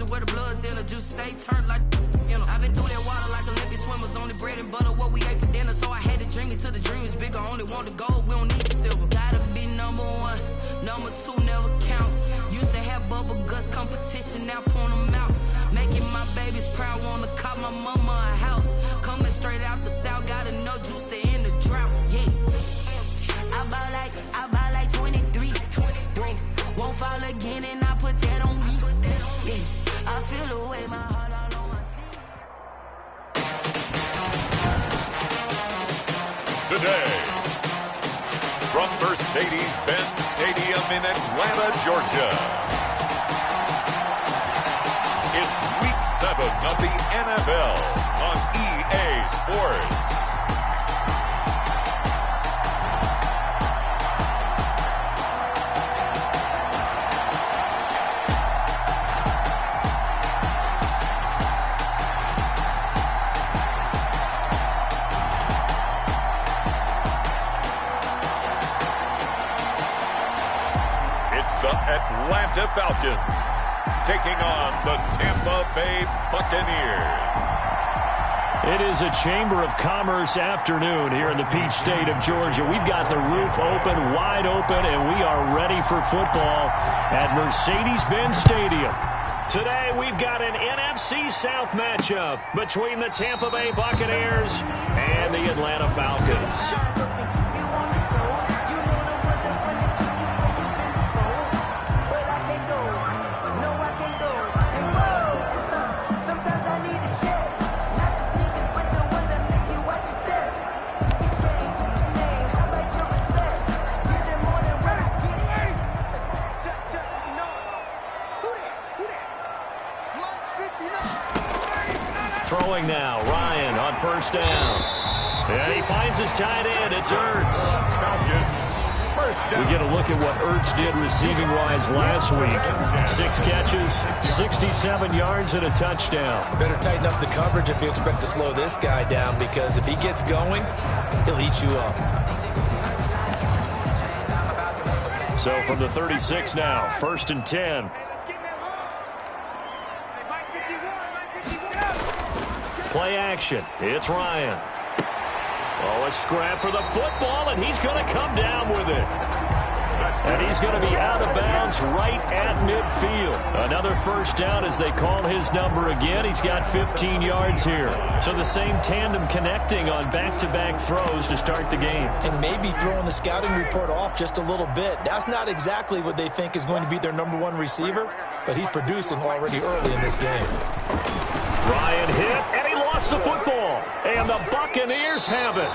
Closer where the blood thinner, juice stay turned like, you know. I've been through that water like Olympic swimmers, only bread and butter, what we ate for dinner. So I had to dream it till the dream is bigger, only want the gold, we don't need the silver. Gotta be number one, number two never count. Used to have bubble guts competition, now point them out. Making my babies proud, wanna cop my mama a house. Coming straight out the south, got enough juice to end the drought, yeah. I buy like 23. Whoa, won't fall again and I put that on me. Yeah, I feel the way my heart all on my sleeve. Today, from Mercedes-Benz Stadium in Atlanta, Georgia, it's Week 7 of the NFL on EA Sports. Atlanta Falcons taking on the Tampa Bay Buccaneers. It is a Chamber of Commerce afternoon here in the Peach State of Georgia. We've got the roof open, wide open, and we are ready for football at Mercedes-Benz Stadium. Today we've got an NFC South matchup between the Tampa Bay Buccaneers and the Atlanta Falcons. Throwing now, Ryan on first down. And he finds his tight end. It's Ertz. We get a look at what Ertz did receiving-wise last week. 6 catches, 67 yards, and a touchdown. Better tighten up the coverage if you expect to slow this guy down, because if he gets going, he'll eat you up. So from the 36 now, 1st and 10. Play action. It's Ryan. Oh, a scrap for the football, and he's going to come down with it. And he's going to be out of bounds right at midfield. Another first down as they call his number again. He's got 15 yards here. So the same tandem connecting on back-to-back throws to start the game. And maybe throwing the scouting report off just a little bit. That's not exactly what they think is going to be their #1 receiver, but he's producing already early in this game. Ryan hit, and he lost the football. And the Buccaneers have it.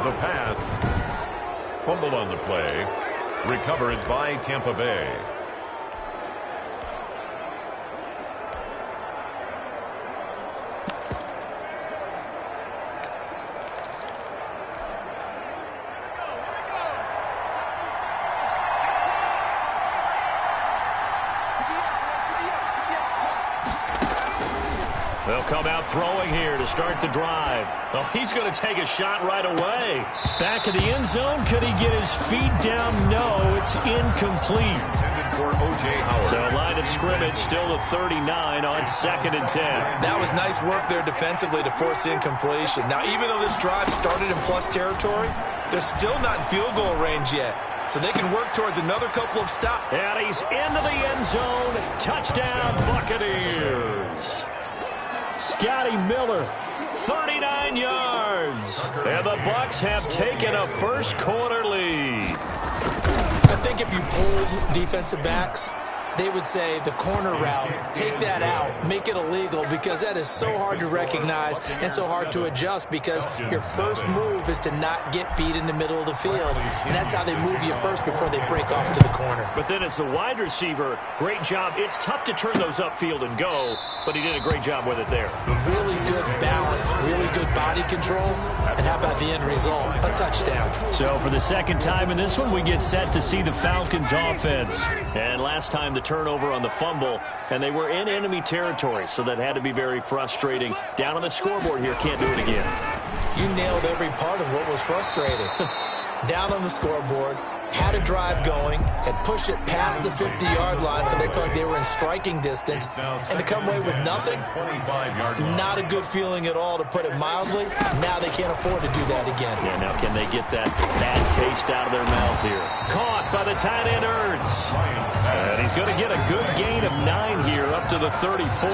The pass. Fumble on the play. Recovered by Tampa Bay. They'll come out throwing here to start the drive. Oh, he's going to take a shot right away. Back of the end zone. Could he get his feet down? No, it's incomplete. So line of scrimmage still the 39 on 2nd and 10. That was nice work there defensively to force incompletion. Now, even though this drive started in plus territory, they're still not in field goal range yet. So they can work towards another couple of stops. And he's into the end zone. Touchdown, Buccaneers. Scotty Miller, 39 yards. And the Bucs have taken a first quarter lead. I think if you polled defensive backs, they would say the corner route, take that out, make it illegal, because that is so hard to recognize and so hard to adjust, because your first move is to not get beat in the middle of the field, and that's how they move you first before they break off to the corner. But then as the wide receiver, great job. It's tough to turn those upfield and go, but he did a great job with it there. Really good balance, really good body control, and how about the end result? A touchdown. So for the second time in this one, we get set to see the Falcons offense. And last time the turnover on the fumble, and they were in enemy territory, so that had to be very frustrating. Down on the scoreboard here, can't do it again. You nailed every part of what was frustrating. Down on the scoreboard, had a drive going, had pushed it past the 50-yard line so they felt like they were in striking distance, and to come away with nothing, not a good feeling at all, to put it mildly. Now they can't afford to do that again. Yeah, now can they get that bad taste out of their mouth here? Caught by the tight end, Ertz. And he's going to get a good gain of 9 here up to the 34.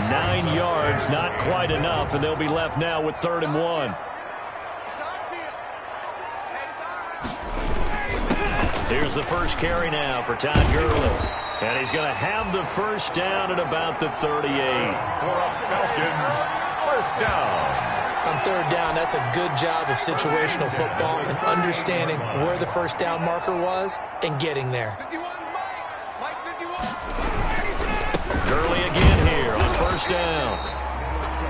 9 yards, not quite enough, and they'll be left now with 3rd and 1. Here's the first carry now for Todd Gurley. And he's going to have the first down at about the 38. For a Falcons first down. On 3rd down, that's a good job of situational football and understanding where the first down marker was and getting there. Gurley again here on first down.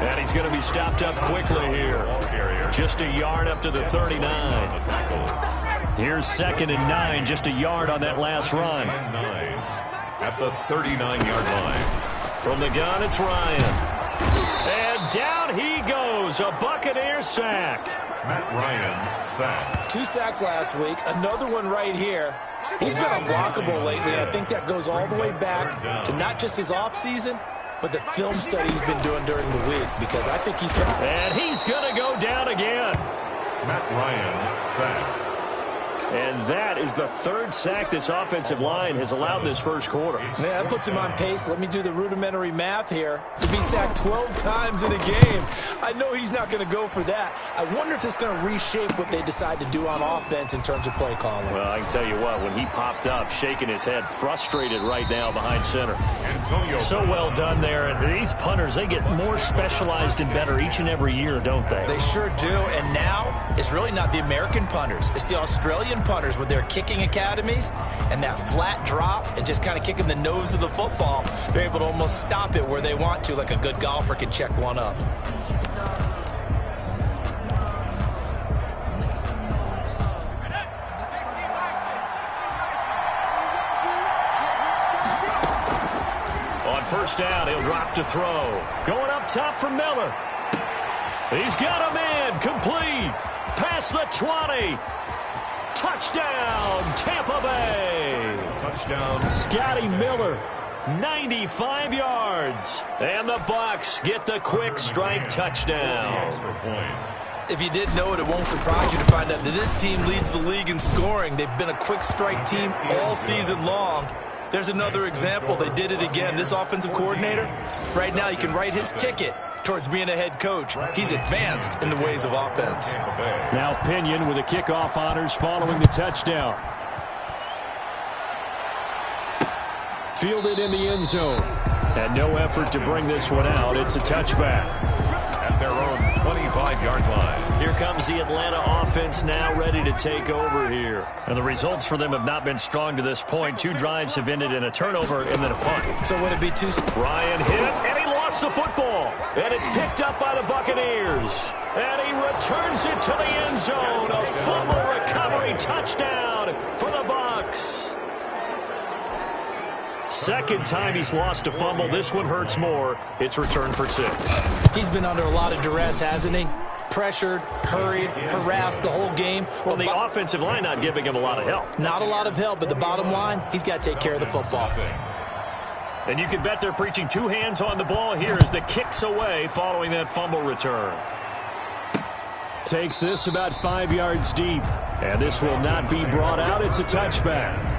And he's going to be stopped up quickly here. Just a yard up to the 39. Here's 2nd and 9, just a yard on that last run. At the 39-yard line. From the gun, it's Ryan. And down he goes, a Buccaneer sack. Matt Ryan sacked. 2 sacks last week, another one right here. He's been unblockable lately, and I think that goes all the way back to not just his offseason, but the film study he's been doing during the week, because I think he's trying. And he's going to go down again. Matt Ryan sacked. And that is the 3rd sack this offensive line has allowed this first quarter. Man, that puts him on pace. Let me do the rudimentary math here. To be sacked 12 times in a game. I know he's not going to go for that. I wonder if it's going to reshape what they decide to do on offense in terms of play calling. Well, I can tell you what, when he popped up, shaking his head, frustrated right now behind center. So well done there. And these punters, they get more specialized and better each and every year, don't they? They sure do. And now, it's really not the American punters. It's the Australian punters with their kicking academies and that flat drop and just kind of kicking the nose of the football. They're able to almost stop it where they want to, like a good golfer can check one up. On first down, he'll drop to throw. Going up top for Miller. He's got a man complete. Past the 20. Touchdown, Tampa Bay. Touchdown. Scotty Miller, 95 yards. And the Bucs get the quick strike touchdown. If you didn't know it, it won't surprise you to find out that this team leads the league in scoring. They've been a quick strike team all season long. There's another example. They did it again. This offensive coordinator, right now, you can write his ticket towards being a head coach. He's advanced in the ways of offense. Now Pinion with the kickoff honors following the touchdown. Fielded in the end zone. And no effort to bring this one out. It's a touchback. At their own 25-yard line. Here comes the Atlanta offense now ready to take over here. And the results for them have not been strong to this point. 2 drives have ended in a turnover and then a punt. So would it be too... Ryan hit, and he lost the football. And it's picked up by the Buccaneers. And he returns it to the end zone. A fumble recovery touchdown for the Bucs. Second time he's lost a fumble. This one hurts more. It's returned for 6. He's been under a lot of duress, hasn't he? Pressured, hurried, harassed the whole game. Well, the offensive line not giving him a lot of help. Not a lot of help, but the bottom line, he's got to take care of the football. And you can bet they're preaching 2 hands on the ball here as the kick's away following that fumble return. Takes this about 5 yards deep. And this will not be brought out. It's a touchback.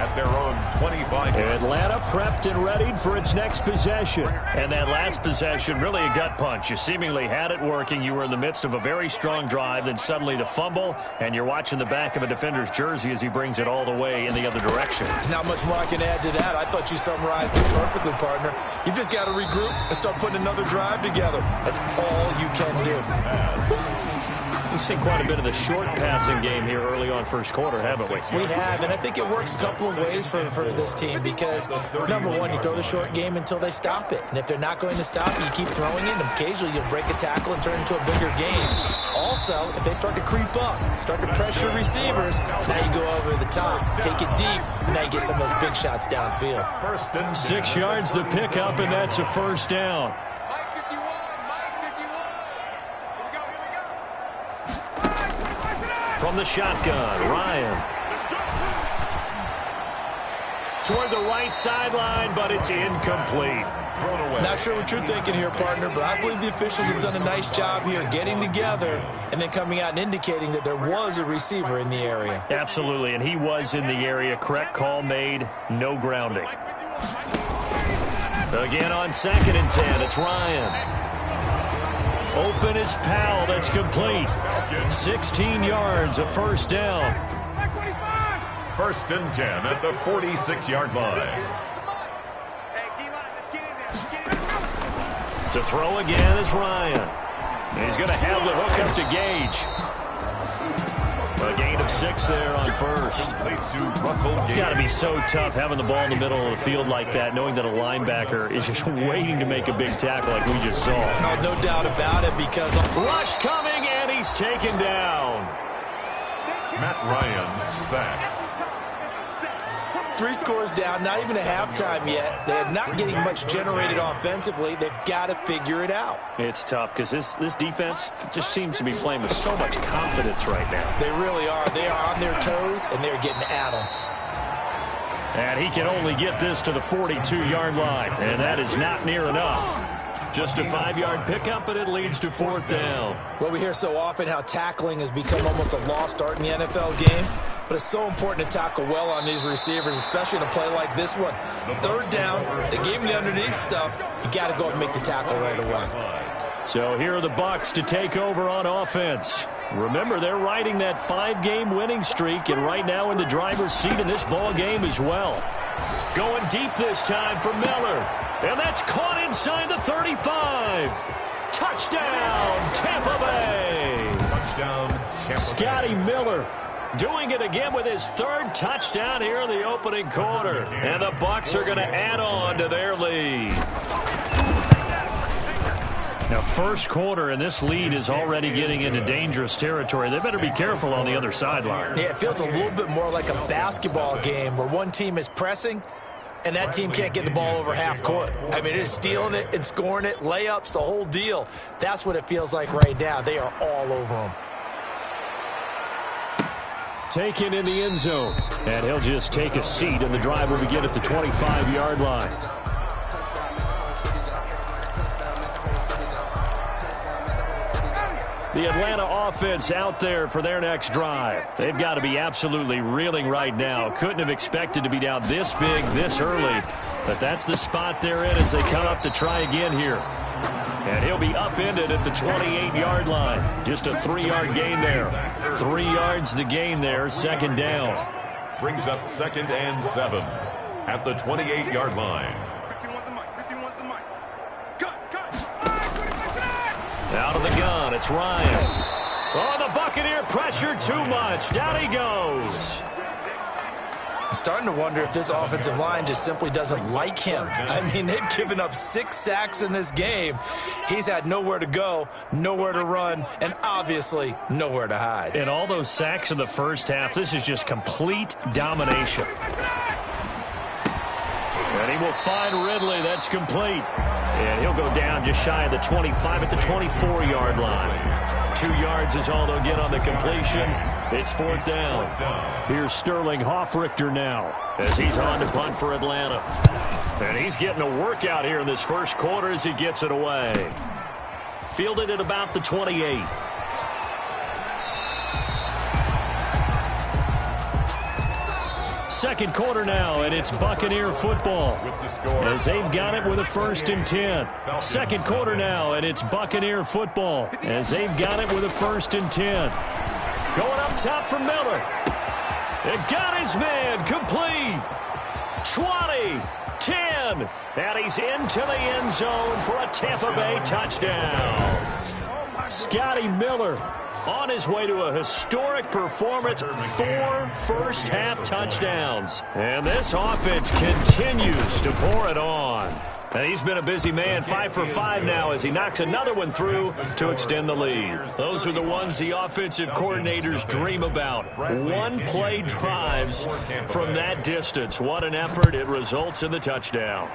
At their own 25. Atlanta prepped and readied for its next possession. And that last possession, really a gut punch. You seemingly had it working. You were in the midst of a very strong drive. Then suddenly the fumble, and you're watching the back of a defender's jersey as he brings it all the way in the other direction. There's not much more I can add to that. I thought you summarized it perfectly, partner. You've just got to regroup and start putting another drive together. That's all you can do. We've seen quite a bit of the short passing game here early on first quarter, haven't we? We have, and I think it works a couple of ways for this team because, number one, you throw the short game until they stop it. And if they're not going to stop it, you keep throwing it, and occasionally you'll break a tackle and turn it into a bigger game. Also, if they start to creep up, start to pressure receivers, now you go over the top, take it deep, and now you get some of those big shots downfield. 6 yards the pickup, and that's a first down. From the shotgun, Ryan. Toward the right sideline, but it's incomplete. Not sure what you're thinking here, partner, but I believe the officials have done a nice job here getting together and then coming out and indicating that there was a receiver in the area. Absolutely, and he was in the area. Correct call made, no grounding. Again on 2nd and 10, it's Ryan. Open is Powell, that's complete. 16 yards, a first down. 1st and 10 at the 46-yard line. To throw again is Ryan. And he's going to have the hook up to Gage. A gain of 6 there on first. It's got to be so tough having the ball in the middle of the field like that, knowing that a linebacker is just waiting to make a big tackle like we just saw. No doubt about it, because rush coming, and he's taken down. Matt Ryan sacked. 3 scores down, not even a halftime yet. They're not getting much generated offensively. They've got to figure it out. It's tough because this defense just seems to be playing with so much confidence right now. They really are. They are on their toes, and they're getting at them. And he can only get this to the 42-yard line, and that is not near enough. Just a 5-yard pickup, and it leads to 4th down. Well, we hear so often how tackling has become almost a lost art in the NFL game. But it's so important to tackle well on these receivers, especially in a play like this one. 3rd down, they gave him the underneath stuff. You got to go and make the tackle right away. So here are the Bucs to take over on offense. Remember, they're riding that 5-game winning streak, and right now in the driver's seat in this ball game as well. Going deep this time for Miller. And that's caught inside the 35. Touchdown, Tampa Bay. Touchdown, Tampa Bay. Scotty Miller doing it again with his 3rd touchdown here in the opening quarter. And the Bucs are going to add on to their lead. Now, 1st quarter, and this lead is already getting into dangerous territory. They better be careful on the other sideline. Yeah, it feels a little bit more like a basketball game where one team is pressing and that team can't get the ball over half court. I mean, it is stealing it and scoring it, layups, the whole deal. That's what it feels like right now. They are all over them. Taken in the end zone, and he'll just take a seat, and the drive will begin at the 25-yard line. The Atlanta offense out there for their next drive. They've got to be absolutely reeling right now. Couldn't have expected to be down this big, this early, but that's the spot they're in as they come up to try again here. And he'll be upended at the 28-yard line. Just a 3-yard gain there. 3 yards the gain there, 2nd down. Brings up 2nd and 7 at the 28-yard line. Out of the gun, it's Ryan. Oh, the Buccaneer pressure too much. Down he goes. I'm starting to wonder if this offensive line just simply doesn't like him. I mean, they've given up 6 sacks in this game. He's had nowhere to go, nowhere to run, and obviously nowhere to hide. And all those sacks in the first half, this is just complete domination. And he will find Ridley. That's complete. And he'll go down just shy of the 25 at the 24-yard line. 2 yards is all they'll get on the completion. It's 4th down. Here's Sterling Hoffrichter now as he's on to punt for Atlanta. And he's getting a workout here in this 1st quarter as he gets it away. Fielded at about the 28. Second quarter now, and it's Buccaneer football as they've got it with a 1st and 10. Second quarter now, and it's Buccaneer football as they've got it with a 1st and 10. Going up top for Miller. It got his man complete. 20, 10, and he's into the end zone for a Tampa Bay touchdown. Scotty Miller on his way to a historic performance, 4 first-half touchdowns. And this offense continues to pour it on. And he's been a busy man, 5 for 5 now as he knocks another one through to extend the lead. Those are the ones the offensive coordinators dream about. One-play drives from that distance. What an effort. It results in the touchdown.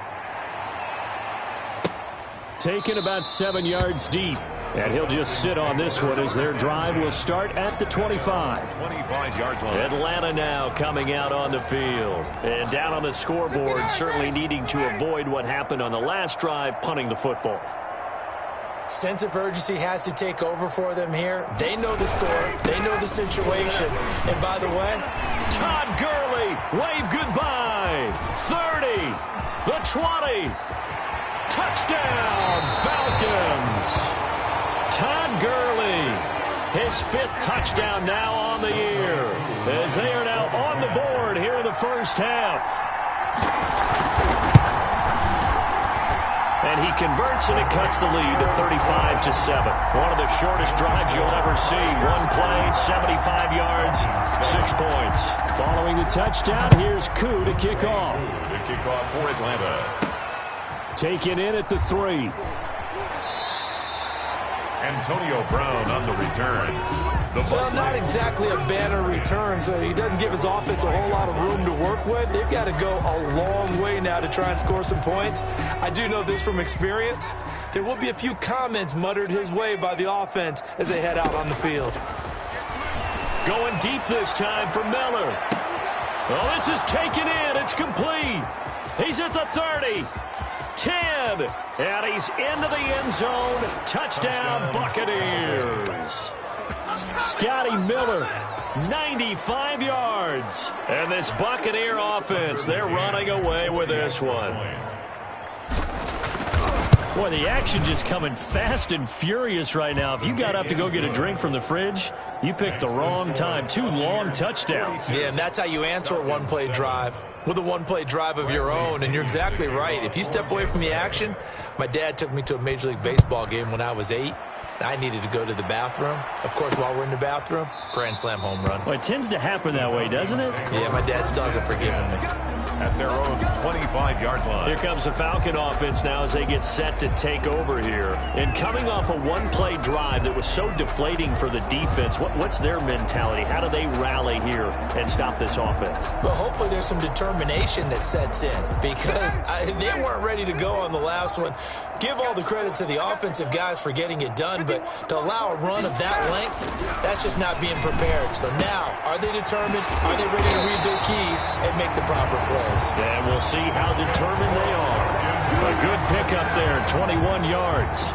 Taken about 7 yards deep. And he'll just sit on this one as their drive will start at the 25. 25-yard line. Atlanta now coming out on the field. And down on the scoreboard, certainly needing to avoid what happened on the last drive, punting the football. Sense of urgency has to take over for them here. They know the score. They know the situation. And by the way, Todd Gurley, wave goodbye. 30, the 20. Touchdown, Falcons. Todd Gurley, his 5th touchdown now on the year, as they are now on the board here in the first half. And he converts, and it cuts the lead to 35-7. One of the shortest drives you'll ever see. One play, 75 yards, 6 points. Following the touchdown, here's Koo to kick off. The kickoff for Atlanta. Taken in at the 3. Antonio Brown on the return. well, not exactly a banner return, so he doesn't give his offense a whole lot of room to work with. They've got to go a long way now to try and score some points. I do know this from experience. There will be a few comments muttered his way by the offense as they head out on the field. Going deep this time for Miller. Oh, this is taken in. It's complete. He's at the 30. 10, and he's into the end zone. Touchdown, Buccaneers. Scotty Miller, 95 yards. And this Buccaneer offense, they're running away with this one. Boy, the action just coming fast and furious right now. If you got up to go get a drink from the fridge, you picked the wrong time. 2 long touchdowns. Yeah, and that's how you answer a one-play drive, with a one-play drive of your own. And you're exactly right. If you step away from the action, my dad took me to a Major League Baseball game when I was 8. And I needed to go to the bathroom. Of course, while we're in the bathroom, grand slam home run. Well, it tends to happen that way, doesn't it? Yeah, my dad still hasn't forgiven me. At their own 25-yard line. Here comes the Falcon offense now as they get set to take over here. And coming off a one-play drive that was so deflating for the defense, what's their mentality? How do they rally here and stop this offense? Well, hopefully there's some determination that sets in, because they weren't ready to go on the last one. Give all the credit to the offensive guys for getting it done, but to allow a run of that length, that's just not being prepared. So now, are they determined? Are they ready to read their keys and make the proper plays? And we'll see how determined they are. A good pickup there, 21 yards.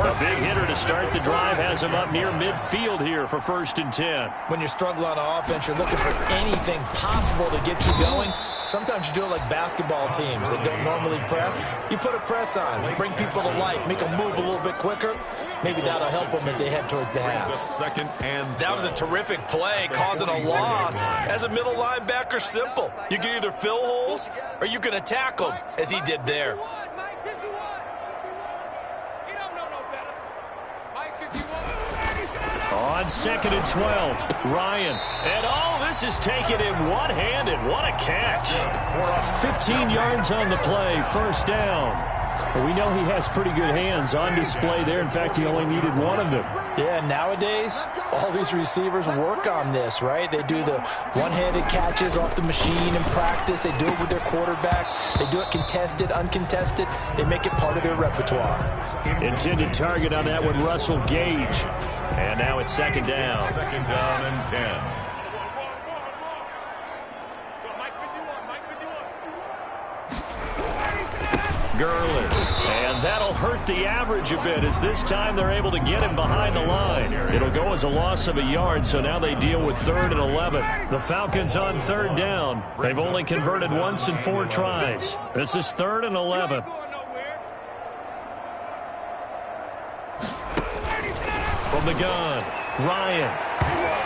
A big hitter to start the drive has him up near midfield here for 1st and 10. When you're struggling on offense, you're looking for anything possible to get you going. Sometimes you do it like basketball teams that don't normally press. You put a press on, bring people to life, make them move a little bit quicker. Maybe that'll help them as they head towards the half. That was a terrific play, causing a loss. As a middle linebacker, simple. You can either fill holes or you can attack them, as he did there. On 2nd and 12, Ryan. And oh, this is taken in one-handed. What a catch. 15 yards on the play, 1st down. Well, we know he has pretty good hands on display there. In fact, he only needed one of them. Yeah, nowadays, all these receivers work on this, right? They do the one-handed catches off the machine in practice. They do it with their quarterbacks. They do it contested, uncontested. They make it part of their repertoire. Intended target on that one, Russell Gage. And now it's 2nd down. 2nd down and 10. Gurley. And that'll hurt the average a bit, as this time they're able to get him behind the line. It'll go as a loss of a yard, so now they deal with 3rd and 11. The Falcons on 3rd down. They've only converted once in 4 tries. This is 3rd and 11. From the gun, Ryan.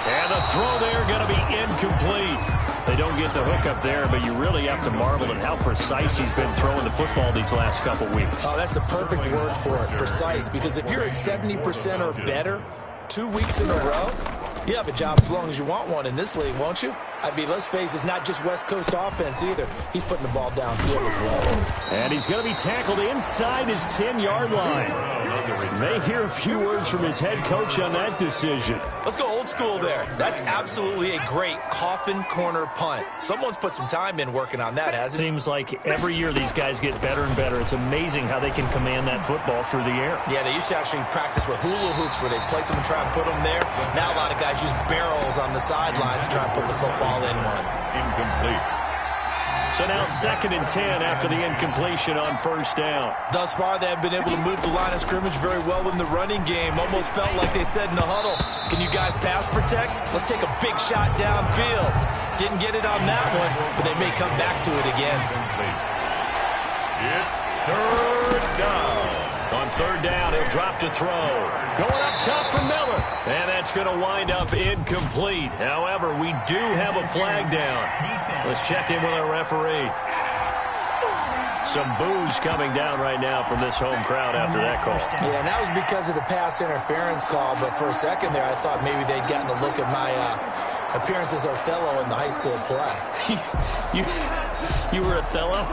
And the throw there going to be incomplete. They don't get the hook up there, but you really have to marvel at how precise he's been throwing the football these last couple weeks. Oh, that's the perfect word for it, precise, because if you're at 70% or better 2 weeks in a row, you have a job as long as you want one in this league, won't you? I mean, let's face it, it's not just West Coast offense either. He's putting the ball downfield as well. And he's going to be tackled inside his 10-yard line. May hear a few words from his head coach on that decision. Let's go old school there. That's absolutely a great coffin corner punt. Someone's put some time in working on that, hasn't it? Seems like every year these guys get better and better. It's amazing how they can command that football through the air. Yeah, they used to actually practice with hula hoops where they place them and try and put them there. Now a lot of guys use barrels on the sidelines to try and put the football in one. Incomplete. So now 2nd and 10 after the incompletion on 1st down. Thus far, they have been able to move the line of scrimmage very well in the running game. Almost felt like they said in the huddle, can you guys pass protect? Let's take a big shot downfield. Didn't get it on that one, but they may come back to it again. It's 3rd down. On 3rd down, he'll drop to throw. Going up top for Miller. And that's going to wind up incomplete. However, we do have a flag down. Let's check in with our referee. Some boos coming down right now from this home crowd after that call. Yeah, and that was because of the pass interference call. But for a second there, I thought maybe they'd gotten a look at my appearance as Othello in the high school play. You were Othello?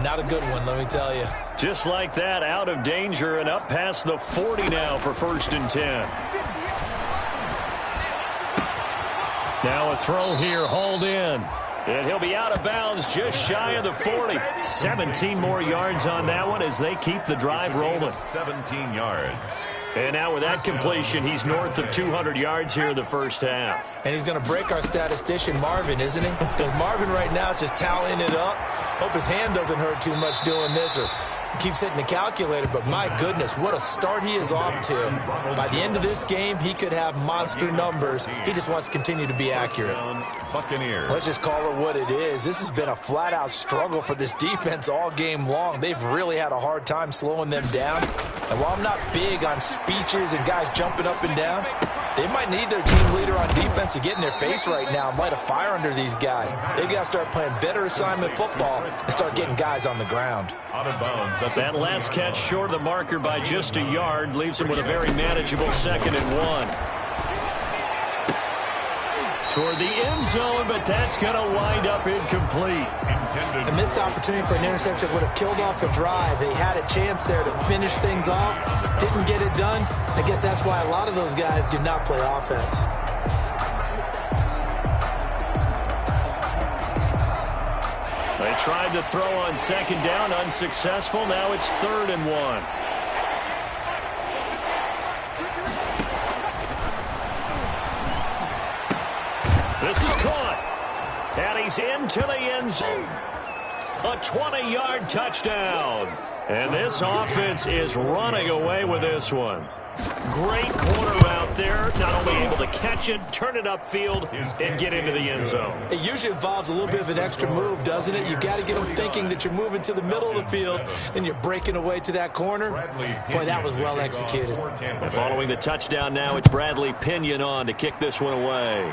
Not a good one, let me tell you. Just like that, out of danger and up past the 40 now for 1st and 10. Now a throw here, hauled in. And he'll be out of bounds just shy of the 40. 17 more yards on that one as they keep the drive rolling. 17 yards. And now with that completion, he's north of 200 yards here in the 1st half. And he's going to break our statistician, Marvin, isn't he? Because Marvin right now is just tallying it up. Hope his hand doesn't hurt too much doing this or keeps hitting the calculator, but my goodness, what a start he is off to. By the end of this game, he could have monster numbers. He just wants to continue to be accurate. Buccaneers. Let's just call it what it is. This has been a flat-out struggle for this defense all game long. They've really had a hard time slowing them down. And while I'm not big on speeches and guys jumping up and down, they might need their team leader on defense to get in their face right now and light a fire under these guys. They've got to start playing better assignment football and start getting guys on the ground. Out of bounds. That last catch short of the marker by just a yard leaves him with a very manageable 2nd and 1. Toward the end zone, but that's going to wind up incomplete. A missed opportunity for an interception would have killed off a drive. They had a chance there to finish things off. Didn't get it done. I guess that's why a lot of those guys did not play offense. They tried to throw on 2nd down, unsuccessful. Now it's 3rd and 1. This is caught. And he's into the end zone. A 20-yard touchdown. And this offense is running away with this one. Great corner route there. Not only able to catch it, turn it upfield, and get into the end zone. It usually involves a little bit of an extra move, doesn't it? You've got to get them thinking that you're moving to the middle of the field, and you're breaking away to that corner. Boy, that was well executed. And following the touchdown now, it's Bradley Pinion on to kick this one away.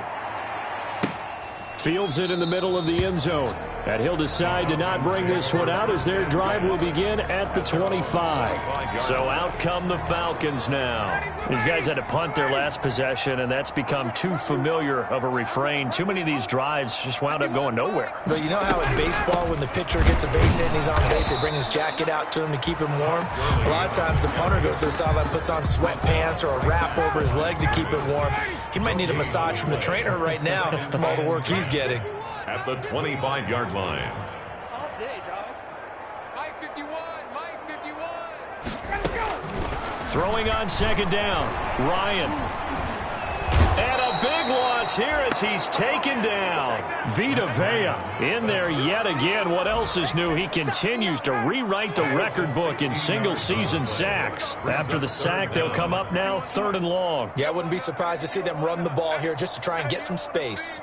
Fields it in the middle of the end zone. And he'll decide to not bring this one out as their drive will begin at the 25. So out come the Falcons now. These guys had to punt their last possession, and that's become too familiar of a refrain. Too many of these drives just wound up going nowhere. But you know how in baseball, when the pitcher gets a base hit and he's on base, they bring his jacket out to him to keep him warm? A lot of times the punter goes to the sideline, puts on sweatpants or a wrap over his leg to keep him warm. He might need a massage from the trainer right now from all the work he's getting. At the 25-yard line. All day, dog. Mike 51, Mike 51. Let's go. Throwing on 2nd down, Ryan. And a big loss here as he's taken down. Vita Vea in there yet again. What else is new? He continues to rewrite the record book in single-season sacks. After the sack, they'll come up now 3rd and long. Yeah, I wouldn't be surprised to see them run the ball here just to try and get some space.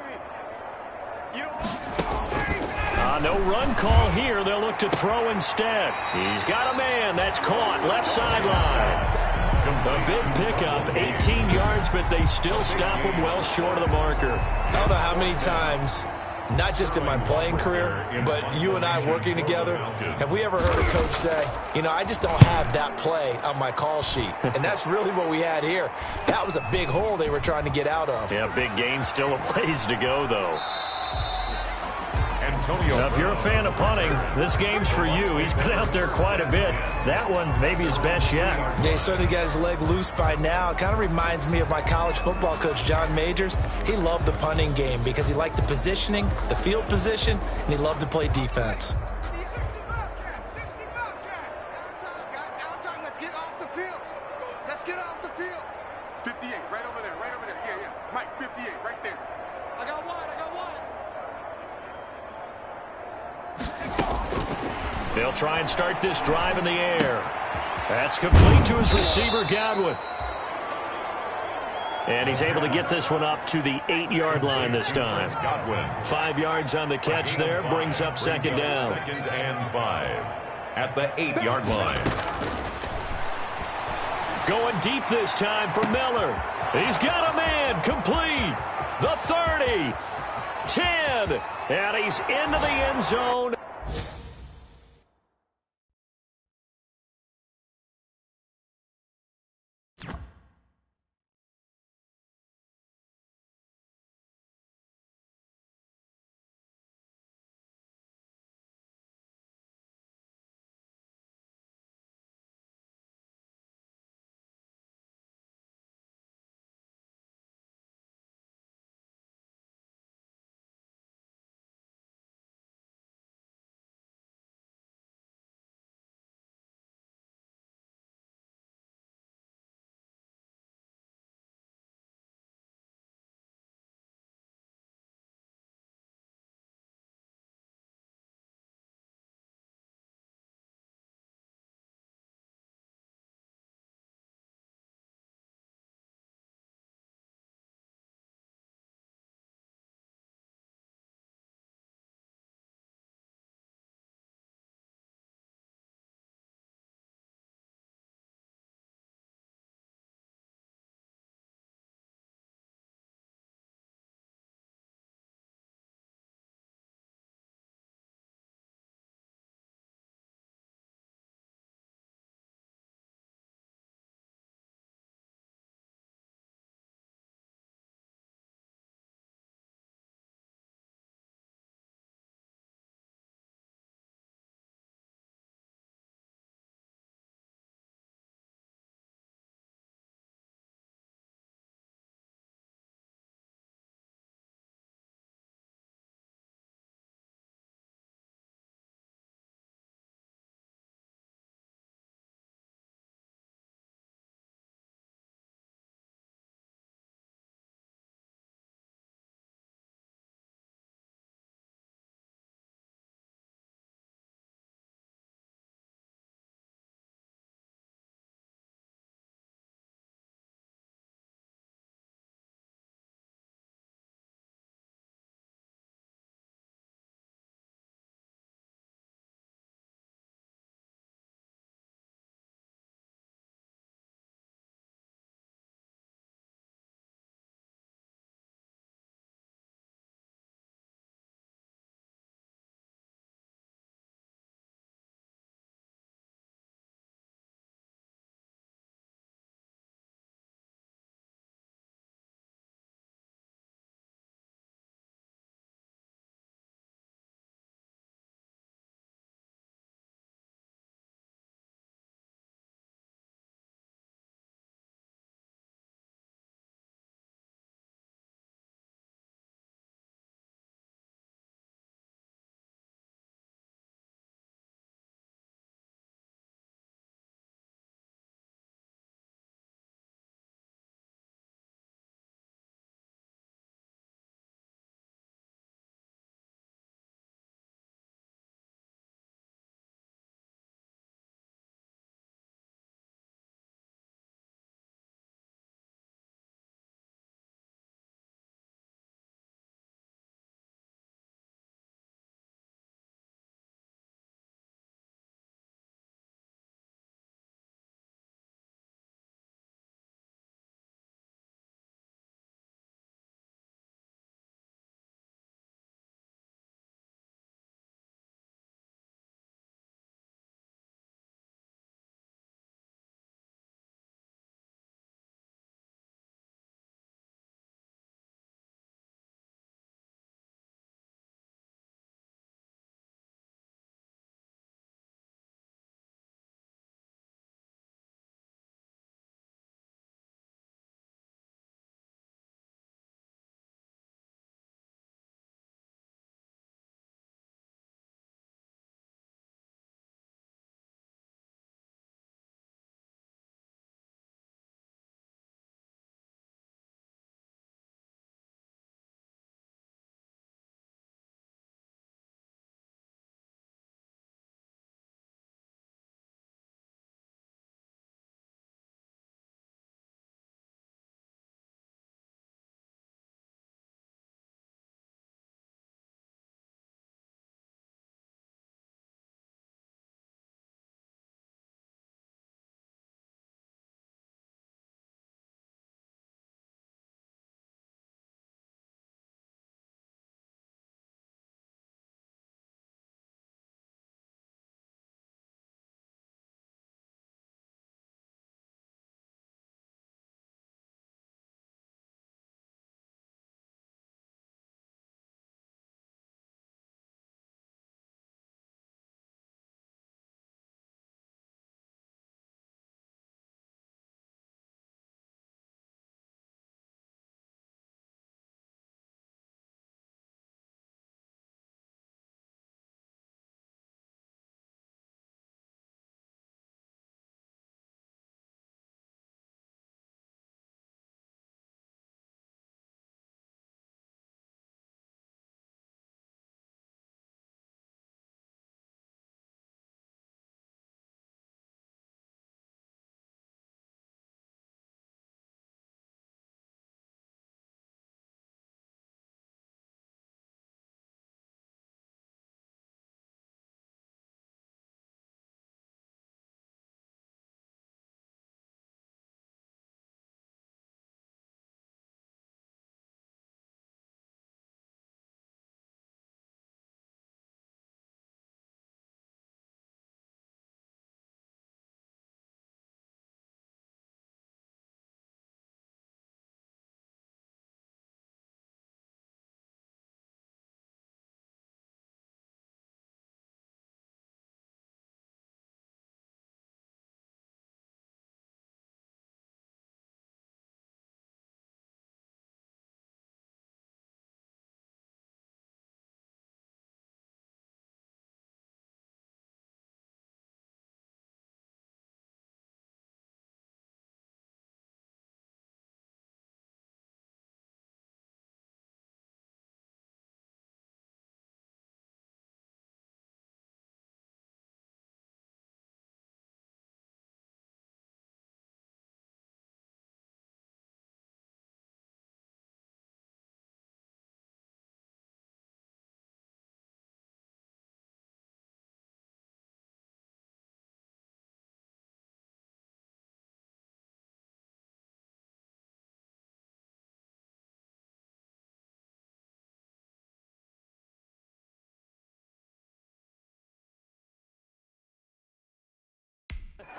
No run call here. They'll look to throw instead. He's got a man. That's caught. Left sideline. A big pickup. 18 yards, but they still stop him well short of the marker. I don't know how many times, not just in my playing career, but you and I working together, have we ever heard a coach say, you know, I just don't have that play on my call sheet. And that's really what we had here. That was a big hole they were trying to get out of. Yeah, big gain. Still a ways to go, though. Now, if you're a fan of punting, this game's for you. He's been out there quite a bit. That one maybe his best yet. Yeah, he certainly got his leg loose by now. It kind of reminds me of my college football coach, John Majors. He loved the punting game because he liked the positioning, the field position, and he loved to play defense. Let's get off the field. Let's get off the field. 58, right over there, right over there. Yeah, yeah. Mike, 58, right there. I got one, I got one. They'll try and start this drive in the air. That's complete to his receiver, Godwin. And he's able to get this one up to the 8-yard line this time. 5 yards on the catch there, brings up second down. 2nd and 5 at the 8-yard line. Going deep this time for Miller. He's got a man, complete. The 30, 10, and he's into the end zone.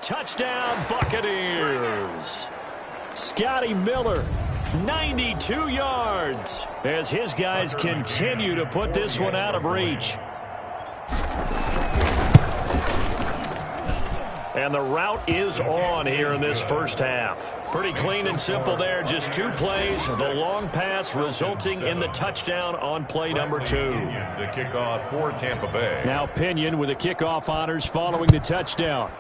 Touchdown, Buccaneers. Scotty Miller, 92 yards, as his guys continue to put this one out of reach. And the route is on here in this first half. Pretty clean and simple there. Just 2 plays. The long pass resulting in the touchdown on play number 2. The kickoff for Tampa Bay. Now Pinion with the kickoff honors following the touchdown.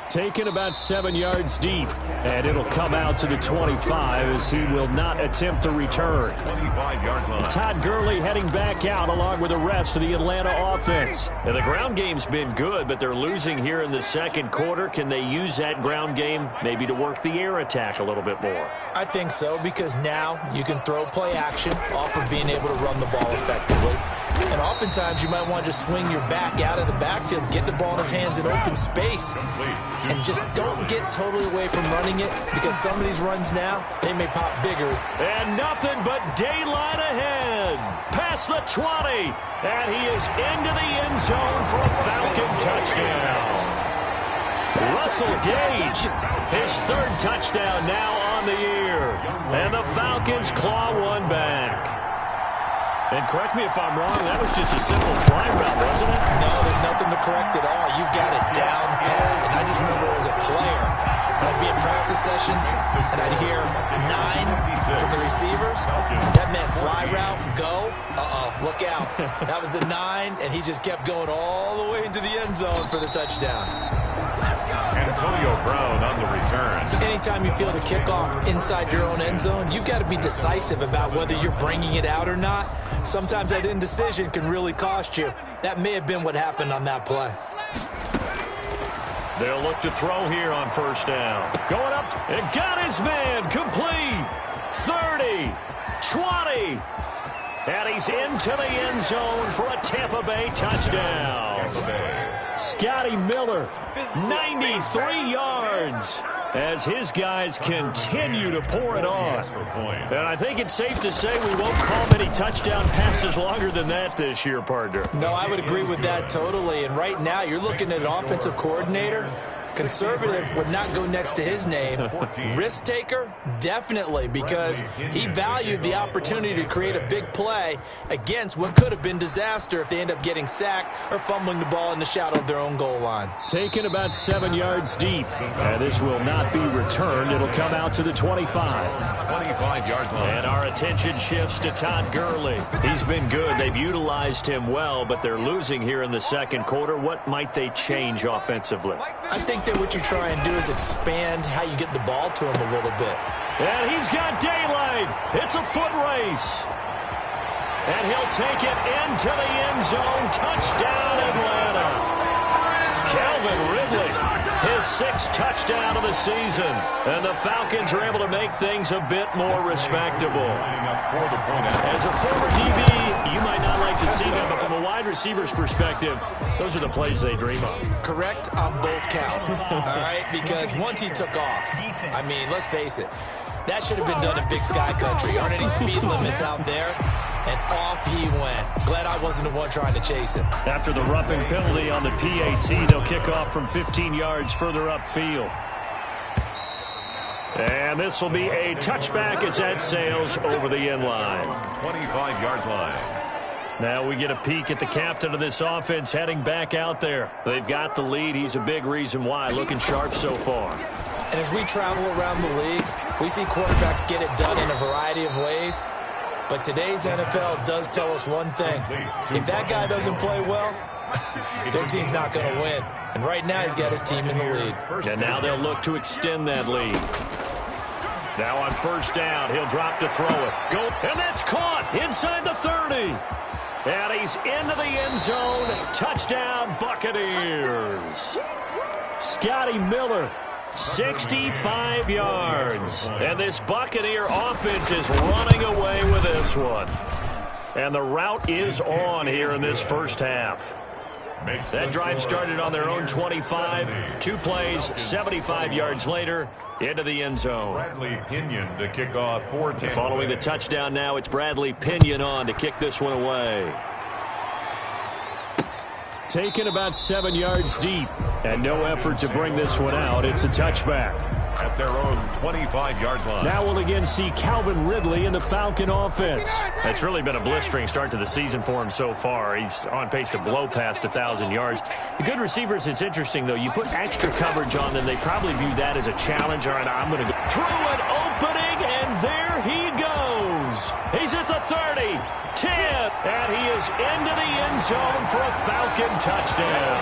Taken about 7 yards deep. And it'll come out to the 25 as he will not attempt to return. 25-yard line. Todd Gurley heading back out along with the rest of the Atlanta offense. And the ground game's been good, but they're losing here in the second quarter. Can they use that ground game maybe to work the air attack a little bit more? I think so, because now you can throw play action off of being able to run the ball effectively. And oftentimes you might want to just swing your back out of the backfield, get the ball in his hands in open space, and just don't get totally away from running it, because some of these runs now, they may pop bigger. And nothing but daylight ahead. Past the 20, and he is into the end zone for a Falcon touchdown. Russell Gage, his 3rd touchdown now on the year. And the Falcons claw one back. And correct me if I'm wrong, that was just a simple fly route, wasn't it? No, there's nothing to correct at all. You've got it down pat. And I just remember as a player, I'd be in practice sessions, and I'd hear 9 from the receivers. That meant fly route, go. Look out. That was the 9, and he just kept going all the way into the end zone for the touchdown. Antonio Brown on the return. Anytime you feel the kickoff inside your own end zone, you've got to be decisive about whether you're bringing it out or not. Sometimes that indecision can really cost you. That may have been what happened on that play. They'll look to throw here on first down. Going up and got his man complete. 30, 20. And he's into the end zone for a Tampa Bay touchdown. Tampa Bay. Scotty Miller, 93 yards, as his guys continue to pour it on. And I think it's safe to say we won't call many touchdown passes longer than that this year, partner. No, I would agree with that totally. And right now, you're looking at an offensive coordinator. Conservative would not go next to his name. Risk taker, definitely, because he valued the opportunity to create a big play against what could have been disaster if they end up getting sacked or fumbling the ball in the shadow of their own goal line. Taken about 7 yards deep. And this will not be returned. It'll come out to the 25. 25-yard line. And our attention shifts to Todd Gurley. He's been good. They've utilized him well, but they're losing here in the second quarter. What might they change offensively? I think that what you try and do is expand how you get the ball to him a little bit. And he's got daylight. It's a foot race. And he'll take it into the end zone. Touchdown, Atlanta. Calvin Ridley, his 6th touchdown of the season. And the Falcons are able to make things a bit more respectable. As a former DB, you might not like to see them, but from a wide receiver's perspective, those are the plays they dream of. Correct on both counts, all right? Because once he took off, I mean, let's face it, that should have been done in Big Sky Country. Aren't any speed limits out there? And off he went. Glad I wasn't the one trying to chase him. After the roughing penalty on the PAT, they'll kick off from 15 yards further upfield. And this will be a touchback as that sails over the end line. 25-yard line. Now we get a peek at the captain of this offense heading back out there. They've got the lead. He's a big reason why. Looking sharp so far. And as we travel around the league, we see quarterbacks get it done in a variety of ways. But today's NFL does tell us one thing. If that guy doesn't play well, their team's not going to win. And right now he's got his team in the lead. And now they'll look to extend that lead. Now on first down, he'll drop to throw it. Go, and that's caught inside the 30. And he's into the end zone. Touchdown, Buccaneers. Scotty Miller, 65 yards. And this Buccaneer offense is running away with this one. And the route is on here in this first half. That drive started on their own 25. 2 plays, 75 yards later, into the end zone. Bradley Pinion to kick off for Tampa. Following the touchdown now, it's Bradley Pinion on to kick this one away. Taken about 7 yards deep, and no effort to bring this one out. It's a touchback. At their own 25-yard line. Now we'll again see Calvin Ridley in the Falcon offense. It's really been a blistering start to the season for him so far. He's on pace to blow past 1,000 yards. The good receivers, it's interesting, though. You put extra coverage on them, they probably view that as a challenge. All right, I'm going to go Through an opening, and there he goes. He's at the 30, 10, and he is into the end zone for a Falcon touchdown.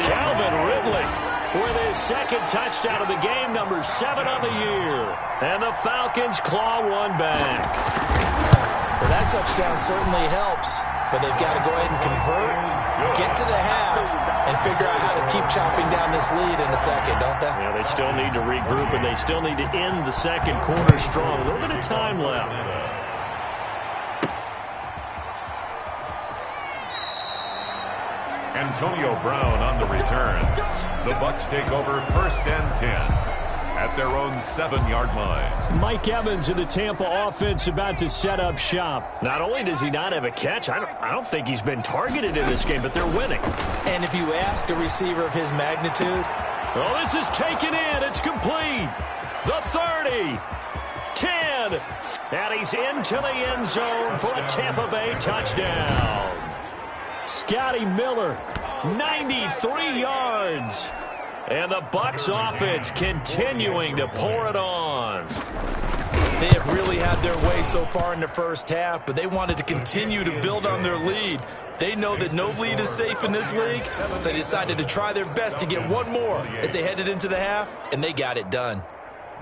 Calvin Ridley with his second touchdown of the game, number 7 on the year. And the Falcons claw one back. Well, that touchdown certainly helps, but they've got to go ahead and convert, get to the half, and figure out how to keep chopping down this lead in the second, don't they? Yeah, they still need to regroup, and they still need to end the second quarter strong. A little bit of time left. Antonio Brown on the return. The Bucs take over 1st and 10 at their own 7-yard line. Mike Evans in the Tampa offense about to set up shop. Not only does he not have a catch, I don't think he's been targeted in this game, but they're winning. And if you ask a receiver of his magnitude, oh, this is taken in. It's complete. The 30, 10, and he's into the end zone for a Tampa Bay touchdown. Scotty Miller, 93 yards. And the Bucs offense continuing to pour it on. they have really had their way so far in the first half, but they wanted to continue to build on their lead. They know that no lead is safe in this league, so they decided to try their best to get one more as they headed into the half, and they got it done.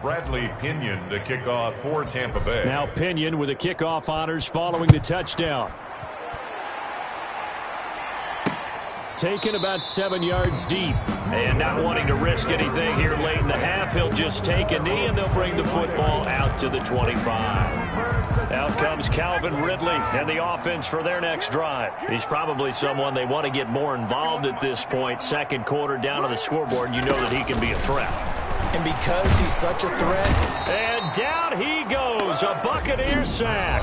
Bradley Pinion to kick off for Tampa Bay. Now Pinion with the kickoff honors following the touchdown. Taken about 7 yards deep. And not wanting to risk anything here late in the half, he'll just take a knee and they'll bring the football out to the 25. Out comes Calvin Ridley and the offense for their next drive. He's probably someone they want to get more involved at this point. Second quarter down on the scoreboard, you know that he can be a threat. And because he's such a threat. And down he goes, a Buccaneer sack.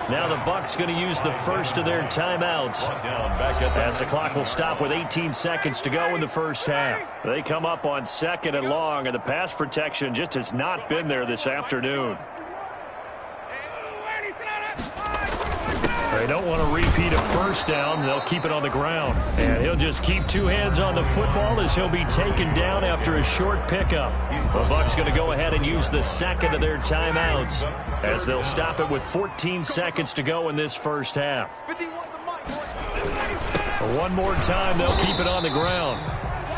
Now the Bucs going to use the first of their timeouts as the clock will stop with 18 seconds to go in the first half. They come up on 2nd and long, and the pass protection just has not been there this afternoon. They don't want to repeat a first down. They'll keep it on the ground. And he'll just keep two hands on the football as he'll be taken down after a short pickup. The Bucs going to go ahead and use the second of their timeouts as they'll stop it with 14 seconds to go in this first half. One more time, they'll keep it on the ground.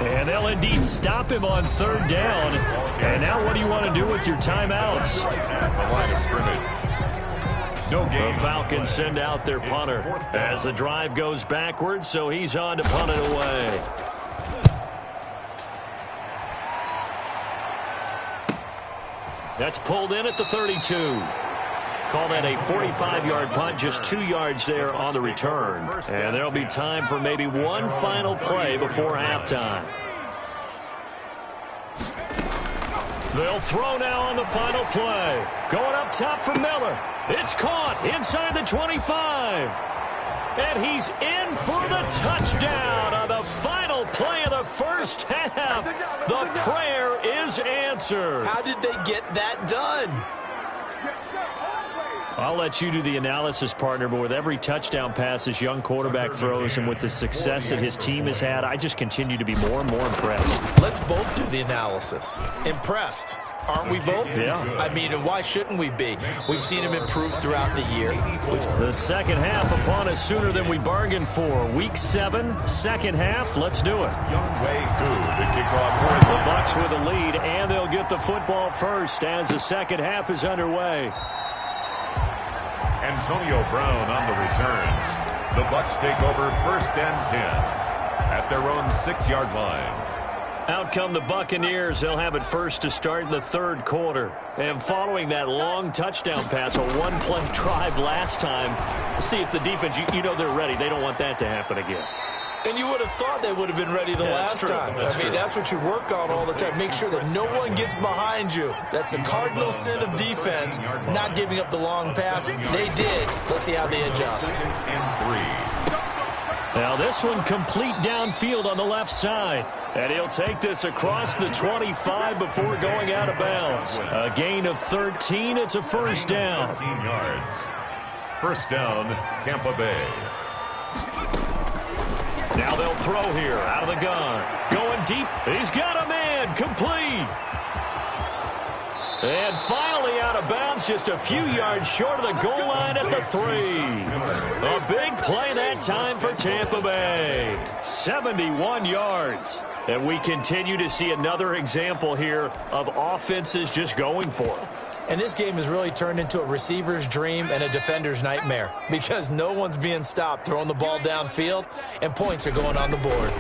And they'll indeed stop him on 3rd down. And now what do you want to do with your timeouts? The line of scrimmage. No game. The Falcons send out their punter as the drive goes backwards, so he's on to punt it away. That's pulled in at the 32. Call that a 45-yard punt, just 2 yards there on the return. And there'll be time for maybe one final play before halftime. They'll throw now on the final play. Going up top for Miller. It's caught inside the 25. And he's in for the touchdown on the final play of the first half. The prayer is answered. How did they get that done? I'll let you do the analysis, partner, but with every touchdown pass this young quarterback throws and with the success that his team has had, I just continue to be more and more impressed. Let's both do the analysis. Impressed. Aren't we both? Yeah. I mean, and why shouldn't we be? We've seen him improve throughout the year. The second half upon us sooner than we bargained for. Week 7, second half. Let's do it. Younghoe Koo to kick off for the Bucs with a lead, and they'll get the football first as the second half is underway. Antonio Brown on the returns. The Bucs take over 1st and 10 at their own 6-yard line. Out come the Buccaneers. They'll have it first to start in the 3rd quarter. And following that long touchdown pass, a one-play drive last time, see if the defense, you know they're ready. They don't want that to happen again. And you would have thought they would have been ready the last time. I mean, that's what you work on all the time. Make sure that no one gets behind you. That's the cardinal sin of defense, not giving up the long pass. They did. Let's see how they adjust. Now this one complete downfield on the left side. And he'll take this across the 25 before going out of bounds. A gain of 13. It's a first down. 13 yards. First down, Tampa Bay. Now they'll throw here out of the gun. Going deep. He's got a man. Complete. And finally out of bounds, just a few yards short of the goal line at the 3. A big play that time for Tampa Bay. 71 yards. And we continue to see another example here of offenses just going for it. And this game has really turned into a receiver's dream and a defender's nightmare because no one's being stopped throwing the ball downfield, and points are going on the board.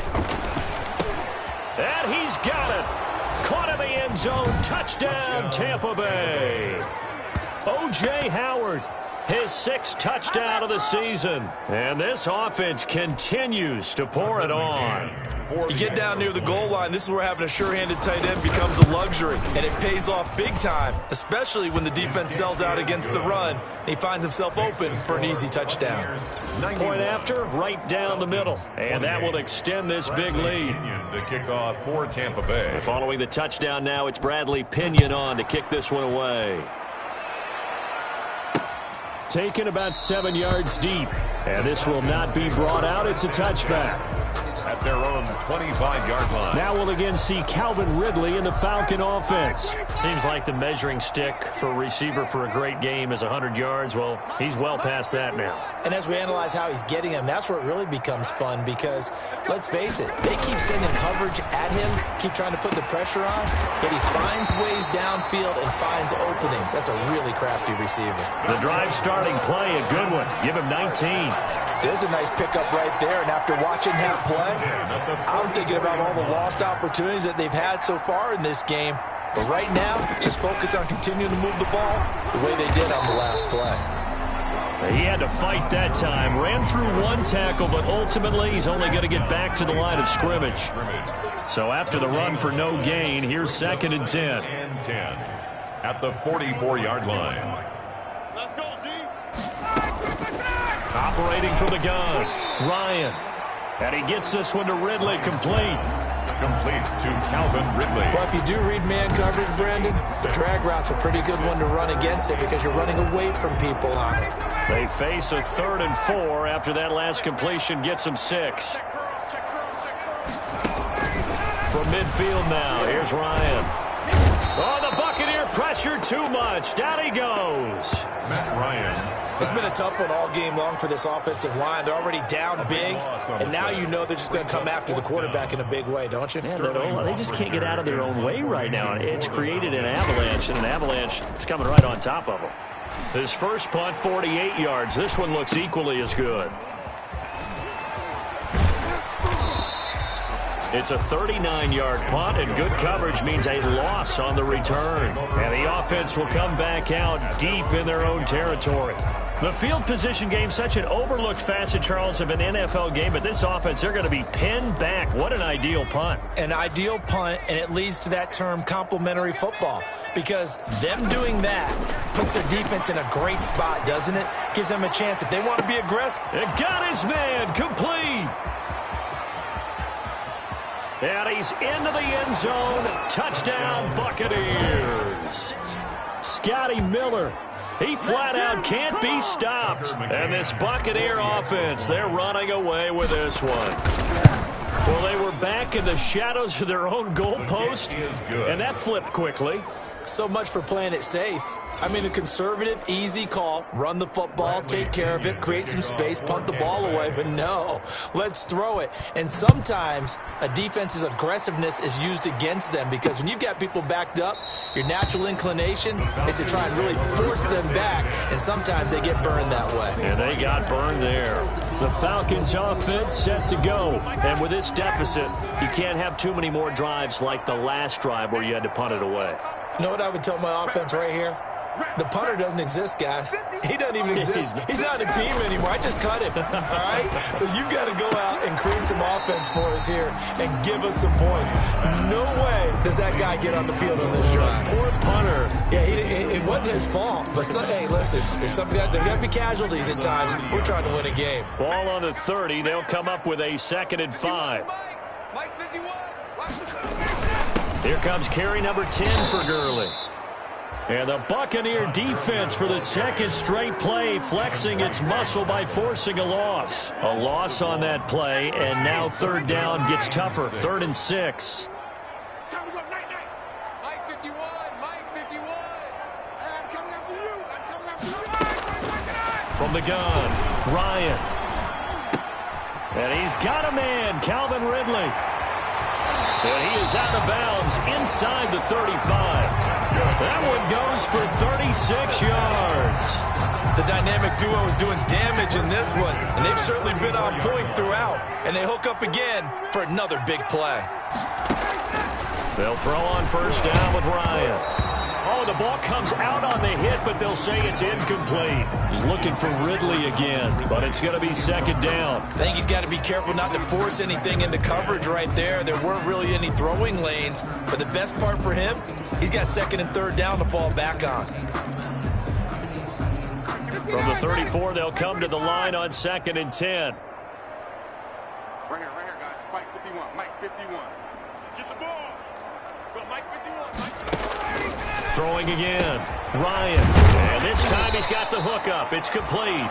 And he's got it. Caught in the end zone. Touchdown, Tampa Bay. O.J. Howard, his 6th touchdown of the season. And this offense continues to pour it on. You get down near the goal line, this is where having a sure-handed tight end becomes a luxury, and it pays off big time, especially when the defense sells out against the run, and he finds himself open for an easy touchdown. Point after, right down the middle, and that will extend this big lead. To kick off for Tampa Bay. Following the touchdown now, it's Bradley Pinion on to kick this one away. Taken about 7 yards deep, and this will not be brought out. It's a touchback. At their own 25-yard line. Now we'll again see Calvin Ridley in the Falcon offense. Seems like the measuring stick for a receiver for a great game is 100 yards. Well, he's well past that now. And as we analyze how he's getting them, that's where it really becomes fun because, let's face it, they keep sending coverage at him, keep trying to put the pressure on, yet he finds ways downfield and finds openings. That's a really crafty receiver. The drive starting play, a good one. Give him 19. There's a nice pickup right there, and after watching him play, I'm thinking about all the lost opportunities that they've had so far in this game. But right now, just focus on continuing to move the ball the way they did on the last play. He had to fight that time. Ran through one tackle, but ultimately he's only going to get back to the line of scrimmage. So after the run for no gain, here's 2nd and 10. And 10 at the 44-yard line. Let's go, D. Operating from the gun, Ryan. And he gets this one to Ridley, complete. Complete to Calvin Ridley. Well, if you do read man coverage, Brandon, the drag route's a pretty good one to run against it because you're running away from people on it. They face a 3rd and 4 after that last completion gets them 6. From midfield now, here's Ryan. Oh, the Buccaneer pressure too much. Down he goes. Matt Ryan. It's been a tough one all game long for this offensive line. They're already down big, and now you know they're just going to come after the quarterback in a big way, don't you? Yeah, they just can't get out of their own way right now. It's created an avalanche, and an avalanche is coming right on top of them. His first punt, 48 yards. This one looks equally as good. It's a 39-yard punt, and good coverage means a loss on the return. And the offense will come back out deep in their own territory. The field position game, such an overlooked facet, Charles, of an NFL game, but this offense, they're going to be pinned back. What an ideal punt. An ideal punt, and it leads to that term complementary football, because them doing that puts their defense in a great spot, doesn't it? Gives them a chance if they want to be aggressive. It got his man, complete. And he's into the end zone. Touchdown, Buccaneers. Scotty Miller, he flat out can't be stopped. And this Buccaneer offense, they're running away with this one. Well, they were back in the shadows of their own goalpost, and that flipped quickly. So much for playing it safe. I mean, a conservative, easy call, run the football, take care of it, create some space, punt the ball away. But no, let's throw it. And sometimes a defense's aggressiveness is used against them because when you've got people backed up, your natural inclination is to try and really force them back, and sometimes they get burned that way. And they got burned there. The Falcons' offense set to go. And with this deficit, you can't have too many more drives like the last drive where you had to punt it away. You know what I would tell my offense right here? The punter doesn't exist, guys. He doesn't even exist. He's not in a team anymore. I just cut him, all right? So you've got to go out and create some offense for us here and give us some points. No way does that guy get on the field on this drive. Poor punter. Yeah, it wasn't his fault. But, hey, listen, there's there got to be casualties at times. We're trying to win a game. Ball on the 30. They'll come up with a 2nd and 5. Here comes carry number 10 for Gurley. And the Buccaneer defense for the 2nd straight play, flexing its muscle by forcing a loss. A loss on that play, and now 3rd down gets tougher. 3rd and 6. Mike 51, Mike 51. I'm coming after you. I'm coming after you. From the gun, Ryan. And he's got a man, Calvin Ridley. And he is out of bounds inside the 35. That one goes for 36 yards. The dynamic duo is doing damage in this one, and they've certainly been on point throughout. And they hook up again for another big play. They'll throw on 1st down with Ryan. Oh, the ball comes out on the hit, but they'll say it's incomplete. He's looking for Ridley again, but it's going to be 2nd down. I think he's got to be careful not to force anything into coverage right there. There weren't really any throwing lanes, but the best part for him, he's got 2nd and 3rd down to fall back on. From the 34, they'll come to the line on 2nd and 10. Right here, guys. Mike 51, Mike 51. Let's get the ball. Go, Mike 51, Mike 51. Throwing again, Ryan. And this time he's got the hook up. It's complete.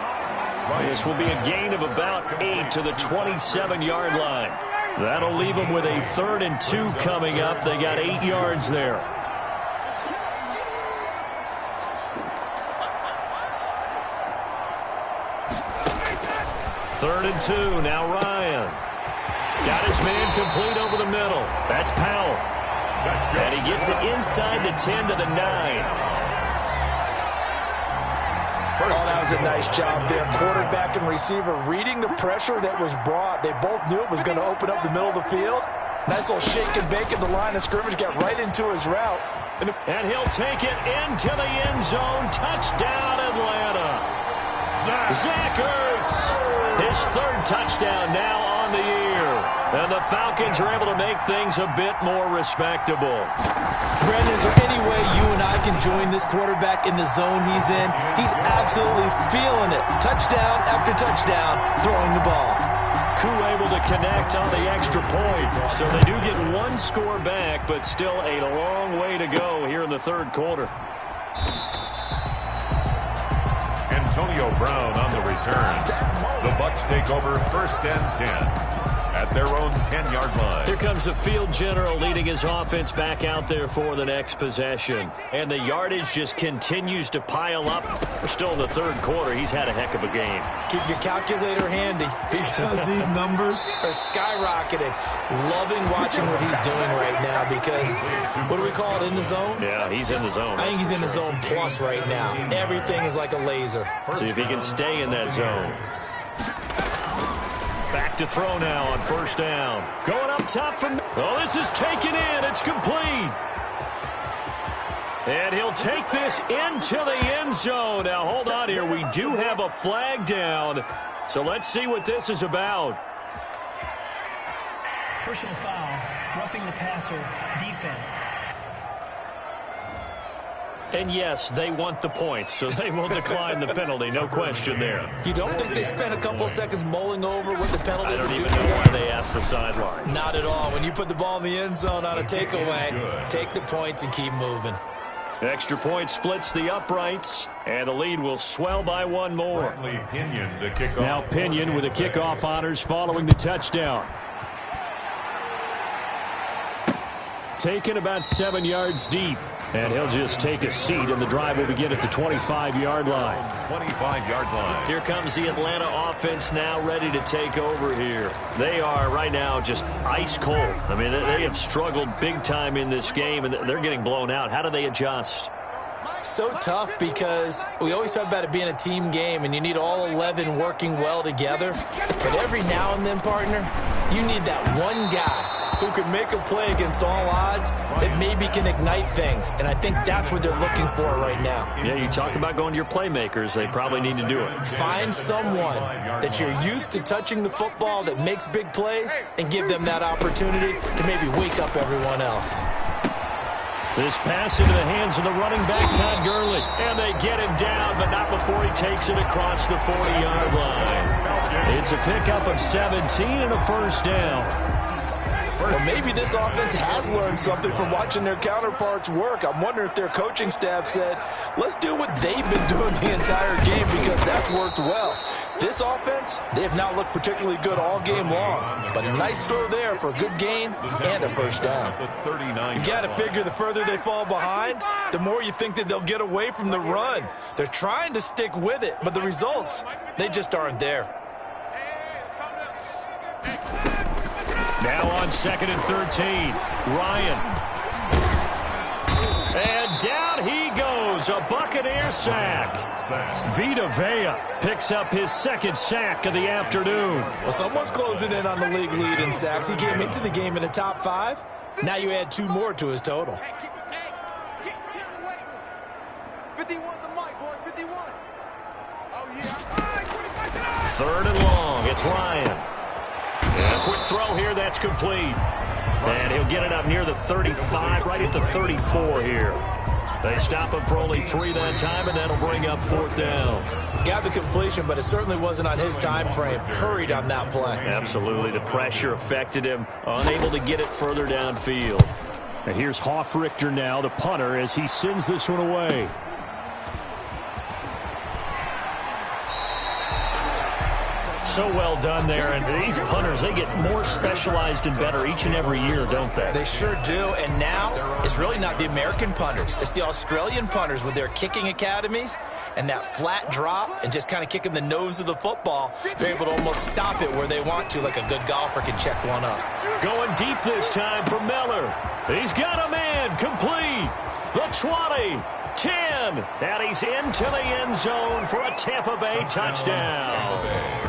This will be a gain of about 8 to the 27-yard line. That'll leave them with a 3rd and 2 coming up. They got 8 yards there. Third and 2, now Ryan. Got his man complete over the middle. That's Powell. And he gets it inside the 10 to the 9. Oh, that was a nice job there. Quarterback and receiver reading the pressure that was brought. They both knew it was going to open up the middle of the field. Nice little shake and bake at the line of scrimmage. Got right into his route. And he'll take it into the end zone. Touchdown, Atlanta. Zach Ertz. His 3rd touchdown now on the year. And the Falcons are able to make things a bit more respectable. Brandon, is there any way you and I can join this quarterback in the zone he's in? He's absolutely feeling it. Touchdown after touchdown, throwing the ball. Koo able to connect on the extra point. So they do get 1 score back, but still a long way to go here in the 3rd quarter. Antonio Brown on the return. The Bucs take over 1st and 10 at their own 10-yard line. Here comes the field general leading his offense back out there for the next possession. And the yardage just continues to pile up. We're still in the 3rd quarter. He's had a heck of a game. Keep your calculator handy because these numbers are skyrocketing. Loving watching what he's doing right now because, what do we call it, in the zone? Yeah, he's in the zone. I think he's in the zone plus right now. Everything is like a laser. See if he can stay in that zone. Back to throw now on 1st down. Going up top from... Oh, this is taken in. It's complete. And he'll take this into the end zone. Now, hold on here. We do have a flag down. So let's see what this is about. Personal foul, roughing the passer, defense. And yes, they want the points, so they will decline the penalty. No question there. You don't think they spent a couple of seconds mulling over what the penalty I don't would even do? know why they asked the sideline. Not at all. When you put the ball in the end zone on a takeaway, take the points and keep moving. Extra point splits the uprights, and the lead will swell by 1 more. Now Pinion with the kickoff honors following the touchdown. Taken about 7 yards deep. And he'll just take a seat, and the drive will begin at the 25-yard line. 25-yard line. Here comes the Atlanta offense now ready to take over here. They are right now just ice cold. I mean, they have struggled big time in this game, and they're getting blown out. How do they adjust? So tough because we always talk about it being a team game, and you need all 11 working well together. But every now and then, partner, you need that one guy who can make a play against all odds that maybe can ignite things. And I think that's what they're looking for right now. Yeah, you talk about going to your playmakers. They probably need to do it. Find someone that you're used to touching the football that makes big plays and give them that opportunity to maybe wake up everyone else. This pass into the hands of the running back, Todd Gurley. And they get him down, but not before he takes it across the 40-yard line. It's a pickup of 17 and a first down. Well, maybe this offense has learned something from watching their counterparts work. I'm wondering if their coaching staff said, let's do what they've been doing the entire game because that's worked well. This offense, they have not looked particularly good all game long, but a nice throw there for a good gain and a first down. You got to figure the further they fall behind, the more you think that they'll get away from the run. They're trying to stick with it, but the results, they just aren't there. Now on 2nd and 13, Ryan. And down he goes, a Buccaneer sack. Vita Vea picks up his second sack of the afternoon. Well, someone's closing in on the league lead in sacks. He came into the game in the top 5. Now you add 2 more to his total. 51's the mic, boys. 51. Oh, yeah. 3rd and long, it's Ryan. And a quick throw here, that's complete. And he'll get it up near the 35, right at the 34 here. They stop him for only 3 that time, and that'll bring up 4th down. Got the completion, but it certainly wasn't on his time frame. Hurried on that play. Absolutely. The pressure affected him, unable to get it further downfield. And here's Hoffrichter now, the punter, as he sends this one away. So well done there, and these punters, they get more specialized and better each and every year, don't they? They sure do, and now it's really not the American punters. It's the Australian punters with their kicking academies and that flat drop and just kind of kicking the nose of the football. They're able to almost stop it where they want to, like a good golfer can check one up. Going deep this time for Miller. He's got a man, complete. The 20, 10, and he's into the end zone for a Tampa Bay touchdown.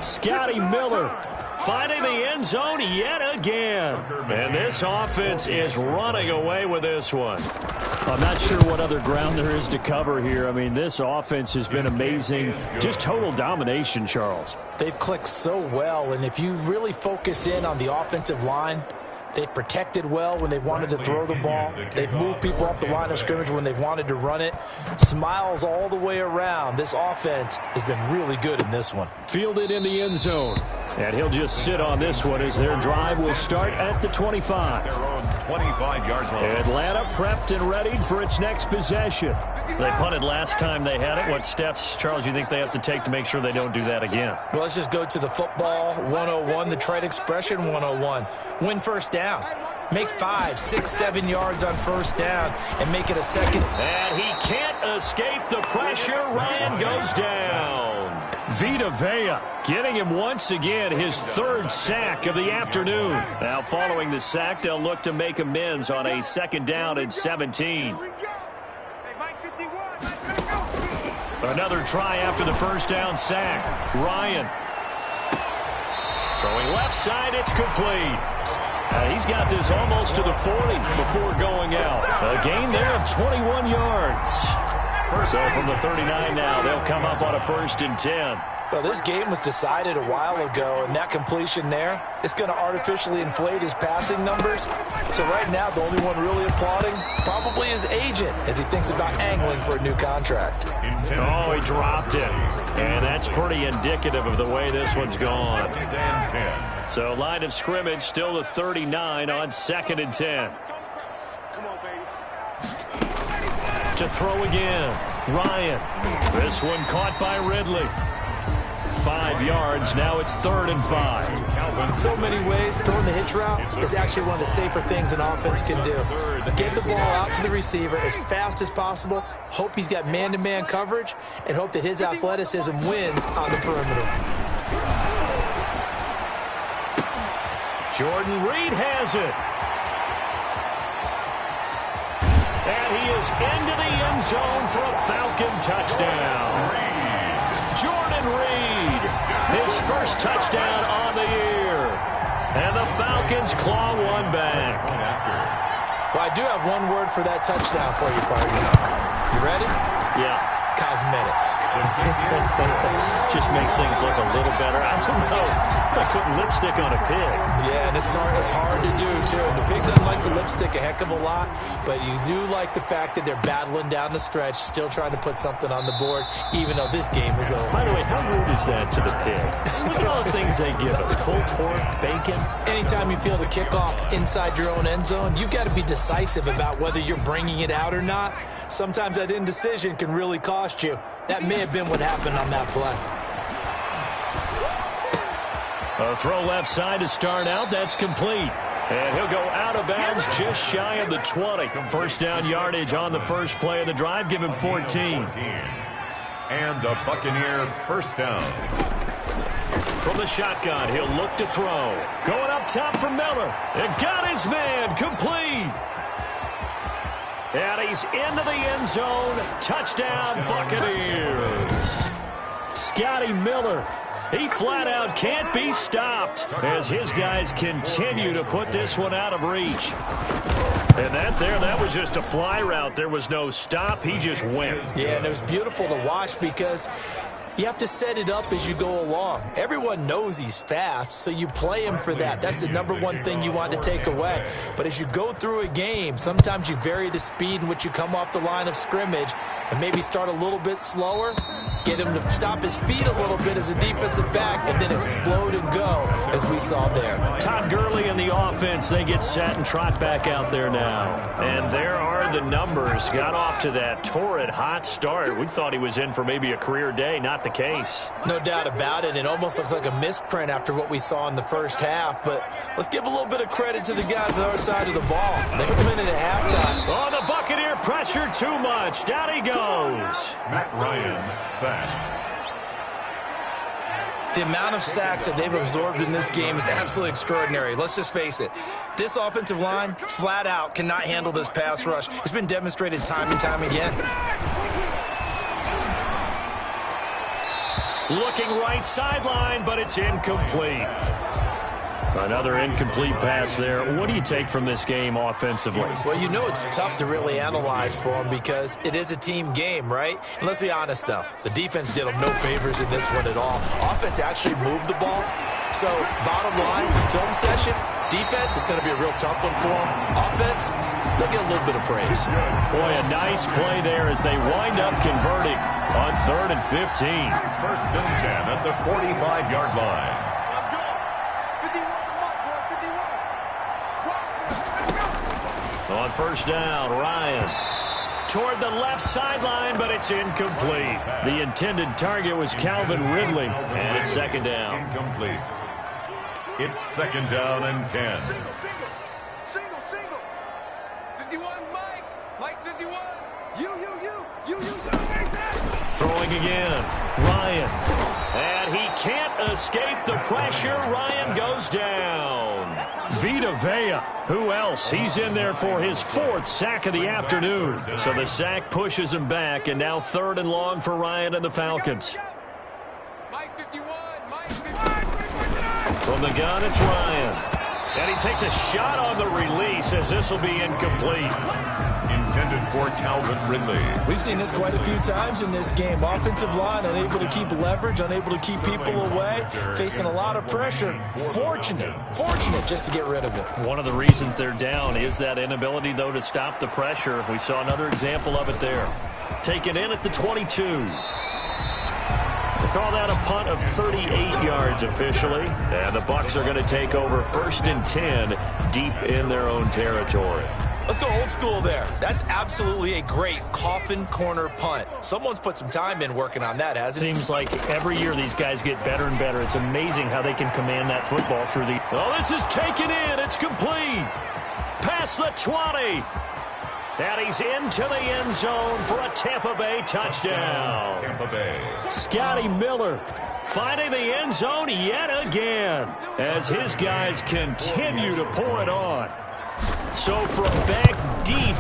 Scotty Miller finding the end zone yet again. And this offense is running away with this one. I'm not sure what other ground there is to cover here. I mean, this offense has been amazing. Just total domination, Charles. They've clicked so well, and if you really focus in on the offensive line, they've protected well when they've wanted to throw the ball. They've moved people off the line of scrimmage when they've wanted to run it. Smiles all the way around. This offense has been really good in this one. Fielded in the end zone. And he'll just sit on this one as their drive will start at the 25. Their own 25-yard line. Atlanta prepped and readied for its next possession. They punted last time they had it. What steps, Charles, you think they have to take to make sure they don't do that again? Well, let's just go to the football 101, the trite expression 101. Win first down. Make 5, 6, 7 yards on first down and make it a second. And he can't escape the pressure. Ryan goes down. Vita Vea getting him once again his 3rd sack of the afternoon. Now following the sack, they'll look to make amends on a 2nd down and 17. Another try after the first down sack. Ryan throwing left side, it's complete. He's got this almost to the 40 before going out. A gain there of 21 yards. So from the 39 now, they'll come up on a 1st and 10. Well, this game was decided a while ago, and that completion there is going to artificially inflate his passing numbers. So right now, the only one really applauding probably his agent as he thinks about angling for a new contract. Oh, he dropped it. And that's pretty indicative of the way this one's gone. So line of scrimmage, still the 39 on 2nd and 10. To throw again, Ryan. This one caught by Ridley. 5 yards, now it's 3rd and 5. In so many ways, throwing the hitch route is actually one of the safer things an offense can do. Get the ball out to the receiver as fast as possible, hope he's got man-to-man coverage, and hope that his athleticism wins on the perimeter. Jordan Reed has it. And he is into the end zone for a Falcon touchdown. Jordan Reed, his 1st touchdown on the year. And the Falcons claw one back. Well, I do have one word for that touchdown for you, partner. You ready? Yeah. Cosmetics. Just makes things look a little better. I don't know. It's like putting lipstick on a pig. Yeah, and it's hard to do, too. And the pig doesn't like the lipstick a heck of a lot, but you do like the fact that they're battling down the stretch, still trying to put something on the board, even though this game is over. By the way, how rude is that to the pig? Look at all the things they give us. Pulled pork, bacon. Anytime you feel the kickoff inside your own end zone, you've got to be decisive about whether you're bringing it out or not. Sometimes that indecision can really cost you. That may have been what happened on that play. A throw left side to start out. That's complete. And he'll go out of bounds just shy of the 20. First down yardage on the first play of the drive. Give him 14. And a Buccaneer first down. From the shotgun, he'll look to throw. Going up top for Miller. And got his man. Complete. And he's into the end zone. Touchdown, Buccaneers. Scotty Miller. He flat out can't be stopped as his guys continue to put this one out of reach. And that was just a fly route. There was no stop. He just went. Yeah, and it was beautiful to watch because you have to set it up as you go along. Everyone knows he's fast, so you play him for that. That's the number one thing you want to take away. But as you go through a game, sometimes you vary the speed in which you come off the line of scrimmage and maybe start a little bit slower, get him to stop his feet a little bit as a defensive back, and then explode and go, as we saw there. Todd Gurley and the offense, they get set and trot back out there now. And there are the numbers. Got off to that torrid hot start. We thought he was in for maybe a career day. Not the case. No doubt about it. It almost looks like a misprint after what we saw in the first half. But let's give a little bit of credit to the guys on our side of the ball. They were winning at halftime. Oh, the Buccaneer pressure too much. Down he goes. Matt Ryan sacked. The amount of sacks that they've absorbed in this game is absolutely extraordinary. Let's just face it. This offensive line, flat out, cannot handle this pass rush. It's been demonstrated time and time again. Looking right sideline, but it's incomplete. Another incomplete pass there. What do you take from this game offensively? Well, you know it's tough to really analyze for them because it is a team game, right? And let's be honest, though. The defense did them no favors in this one at all. Offense actually moved the ball. So, bottom line, film session, defense is going to be a real tough one for them. Offense, they'll get a little bit of praise. Boy, a nice play there as they wind up converting on 3rd and 15. First and 10 at the 45-yard line. On first down, Ryan toward the left sideline, but it's incomplete. The intended target was Calvin Ridley, and it's second down. Incomplete. It's second down and 10. Single. 51, Mike 51. You. Throwing again, Ryan. And he can't escape the pressure. Ryan goes down. Vita Vea, who else? He's in there for his 4th sack of the afternoon. So the sack pushes him back, and now 3rd and long for Ryan and the Falcons. Mike 51. From the gun, it's Ryan. And he takes a shot on the release as this will be incomplete. Intended for Calvin Ridley. We've seen this quite a few times in this game. Offensive line unable to keep leverage, unable to keep people away, facing a lot of pressure. Fortunate just to get rid of it. One of the reasons they're down is that inability, though, to stop the pressure. We saw another example of it there. Taken in at the 22. We'll call that a punt of 38 yards officially. And the Bucs are going to take over 1st and 10 deep in their own territory. Let's go old school there. That's absolutely a great coffin corner punt. Someone's put some time in working on that, hasn't it? Seems like every year these guys get better and better. It's amazing how they can command that football through the... Oh, this is taken in. It's complete. Past the 20. And he's into the end zone for a Tampa Bay touchdown. Tampa Bay. Scotty Miller finding the end zone yet again as his guys continue to pour it on. So from back deep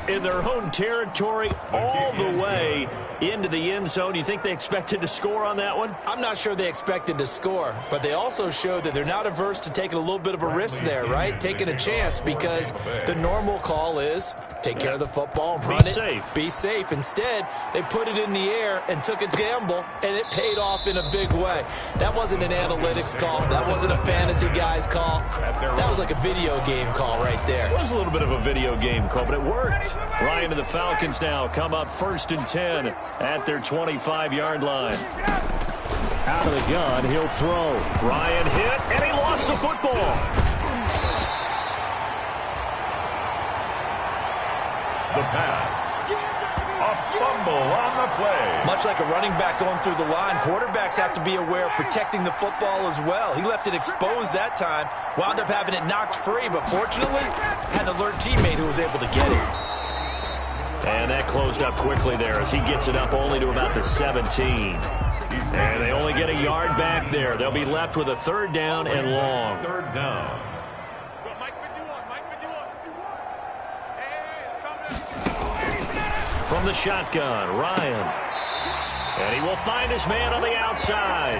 in their own territory all the way into the end zone, you think they expected to score on that one? I'm not sure they expected to score, but they also showed that they're not averse to taking a little bit of a risk there, right? Taking a chance, because the normal call is take care of the football, run it, be safe. Instead, they put it in the air and took a gamble, and it paid off in a big way. That wasn't an analytics call. That wasn't a fantasy guy's call. That was like a video game call right there. It was a little bit of a video game call, but it worked. Ryan and the Falcons now come up 1st and 10 at their 25-yard line. Out of the gun, he'll throw. Ryan hit, and he lost the football. The pass. A fumble on the play. Much like a running back going through the line, quarterbacks have to be aware of protecting the football as well. He left it exposed that time, wound up having it knocked free, but fortunately, had an alert teammate who was able to get it. And that closed up quickly there as he gets it up only to about the 17. And they only get a yard back there. They'll be left with a 3rd down and long. 3rd down. From the shotgun, Ryan. And he will find his man on the outside.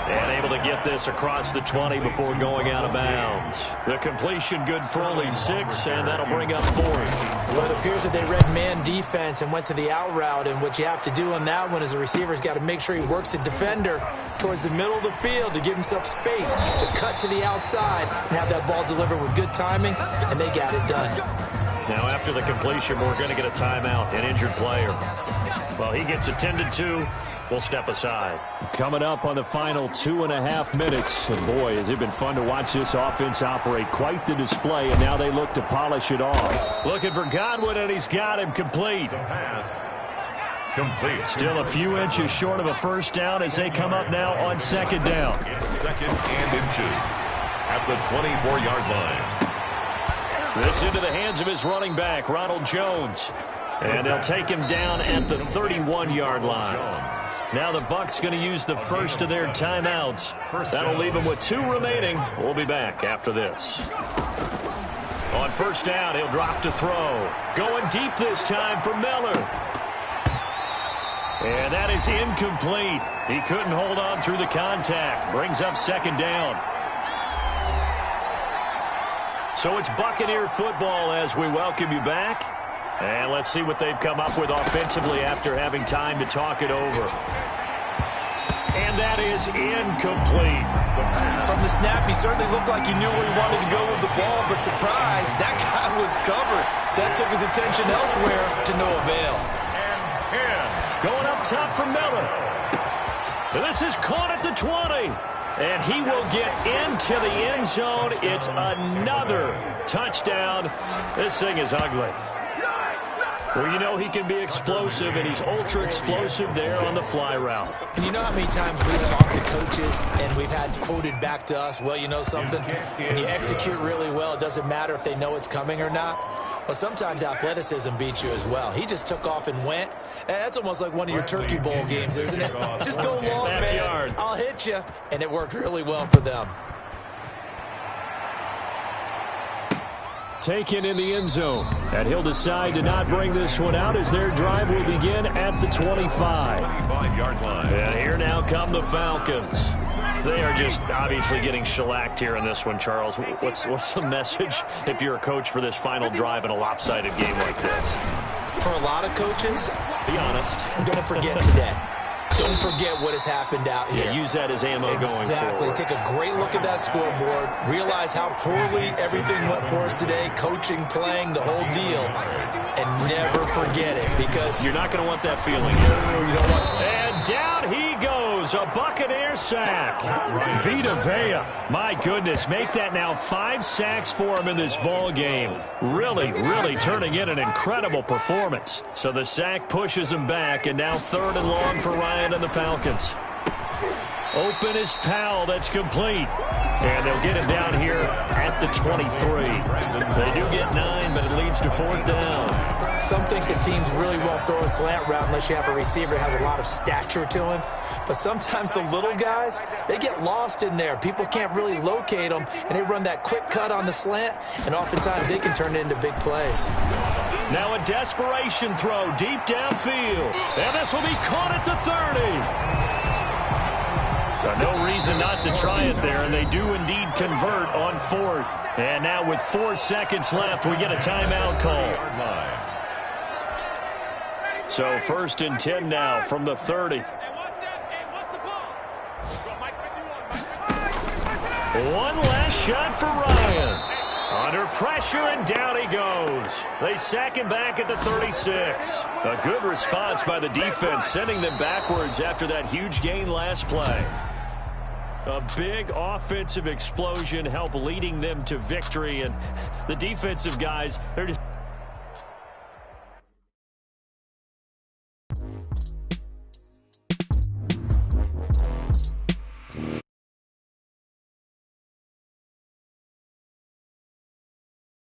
And able to get this across the 20 before going out of bounds. The completion good for only 6, and that'll bring up 4. Well, it appears that they read man defense and went to the out route, and what you have to do on that one is the receiver's got to make sure he works the defender towards the middle of the field to give himself space to cut to the outside and have that ball delivered with good timing, and they got it done. Now, after the completion, we're going to get a timeout, an injured player. Well, he gets attended to. We'll step aside. Coming up on the final 2.5 minutes. And boy, has it been fun to watch this offense operate. Quite the display, and now they look to polish it off. Looking for Godwin, and he's got him complete. The pass. Complete. Still a few inches short of a 1st down as they come up now on 2nd down. It's 2nd and inches at the 24-yard line. This into the hands of his running back, Ronald Jones. And they'll take him down at the 31-yard line. Now the Bucs going to use the first of their timeouts. That'll leave them with 2 remaining. We'll be back after this. On 1st down, he'll drop to throw. Going deep this time for Miller. And that is incomplete. He couldn't hold on through the contact. Brings up 2nd down. So it's Buccaneer football as we welcome you back. And let's see what they've come up with offensively after having time to talk it over. And that is incomplete. From the snap, he certainly looked like he knew where he wanted to go with the ball, but surprise, that guy was covered. So that took his attention elsewhere to no avail. And 10. Going up top for Miller. This is caught at the 20. And he will get into the end zone. It's another touchdown. This thing is ugly. Well, you know he can be explosive, and he's ultra-explosive there on the fly route. And you know how many times we've talked to coaches and we've had quoted back to us, well, you know something? When you execute really well, it doesn't matter if they know it's coming or not. Well, sometimes athleticism beats you as well. He just took off and went. That's almost like one of your Turkey Bowl games, isn't it? Just go long, man. I'll hit you. And it worked really well for them. Taken in the end zone. And he'll decide to not bring this one out as their drive will begin at the 25. 25-yard line. And here now come the Falcons. They are just obviously getting shellacked here in this one, Charles. What's the message if you're a coach for this final drive in a lopsided game like this? For a lot of coaches, be honest. Don't forget today. Don't forget what has happened out here. Yeah, use that as ammo going forward. Exactly. Take a great look at that scoreboard. Realize how poorly everything went for us today. Coaching, playing, the whole deal. And never forget it, because you're not going to want that feeling. You don't want it. And down he goes. A Buccaneer sack. Vita Vea. My goodness. Make that now 5 sacks for him in this ball game. Really, really turning in an incredible performance. So the sack pushes him back, and now 3rd and long for Ryan and the Falcons. Open is Powell. That's complete. And they'll get him down here at the 23. They do get 9, but it leads to 4th down. Some think that teams really won't throw a slant route unless you have a receiver that has a lot of stature to him. But sometimes the little guys, they get lost in there. People can't really locate them, and they run that quick cut on the slant, and oftentimes they can turn it into big plays. Now a desperation throw deep downfield. And this will be caught at the 30. No reason not to try it there, and they do indeed convert on 4th. And now with 4 seconds left, we get a timeout call. So 1st and 10 now from the 30. One last shot for Ryan. Under pressure, and down he goes. They sack him back at the 36. A good response by the defense, sending them backwards after that huge gain last play. A big offensive explosion helped leading them to victory, and the defensive guys, they're just...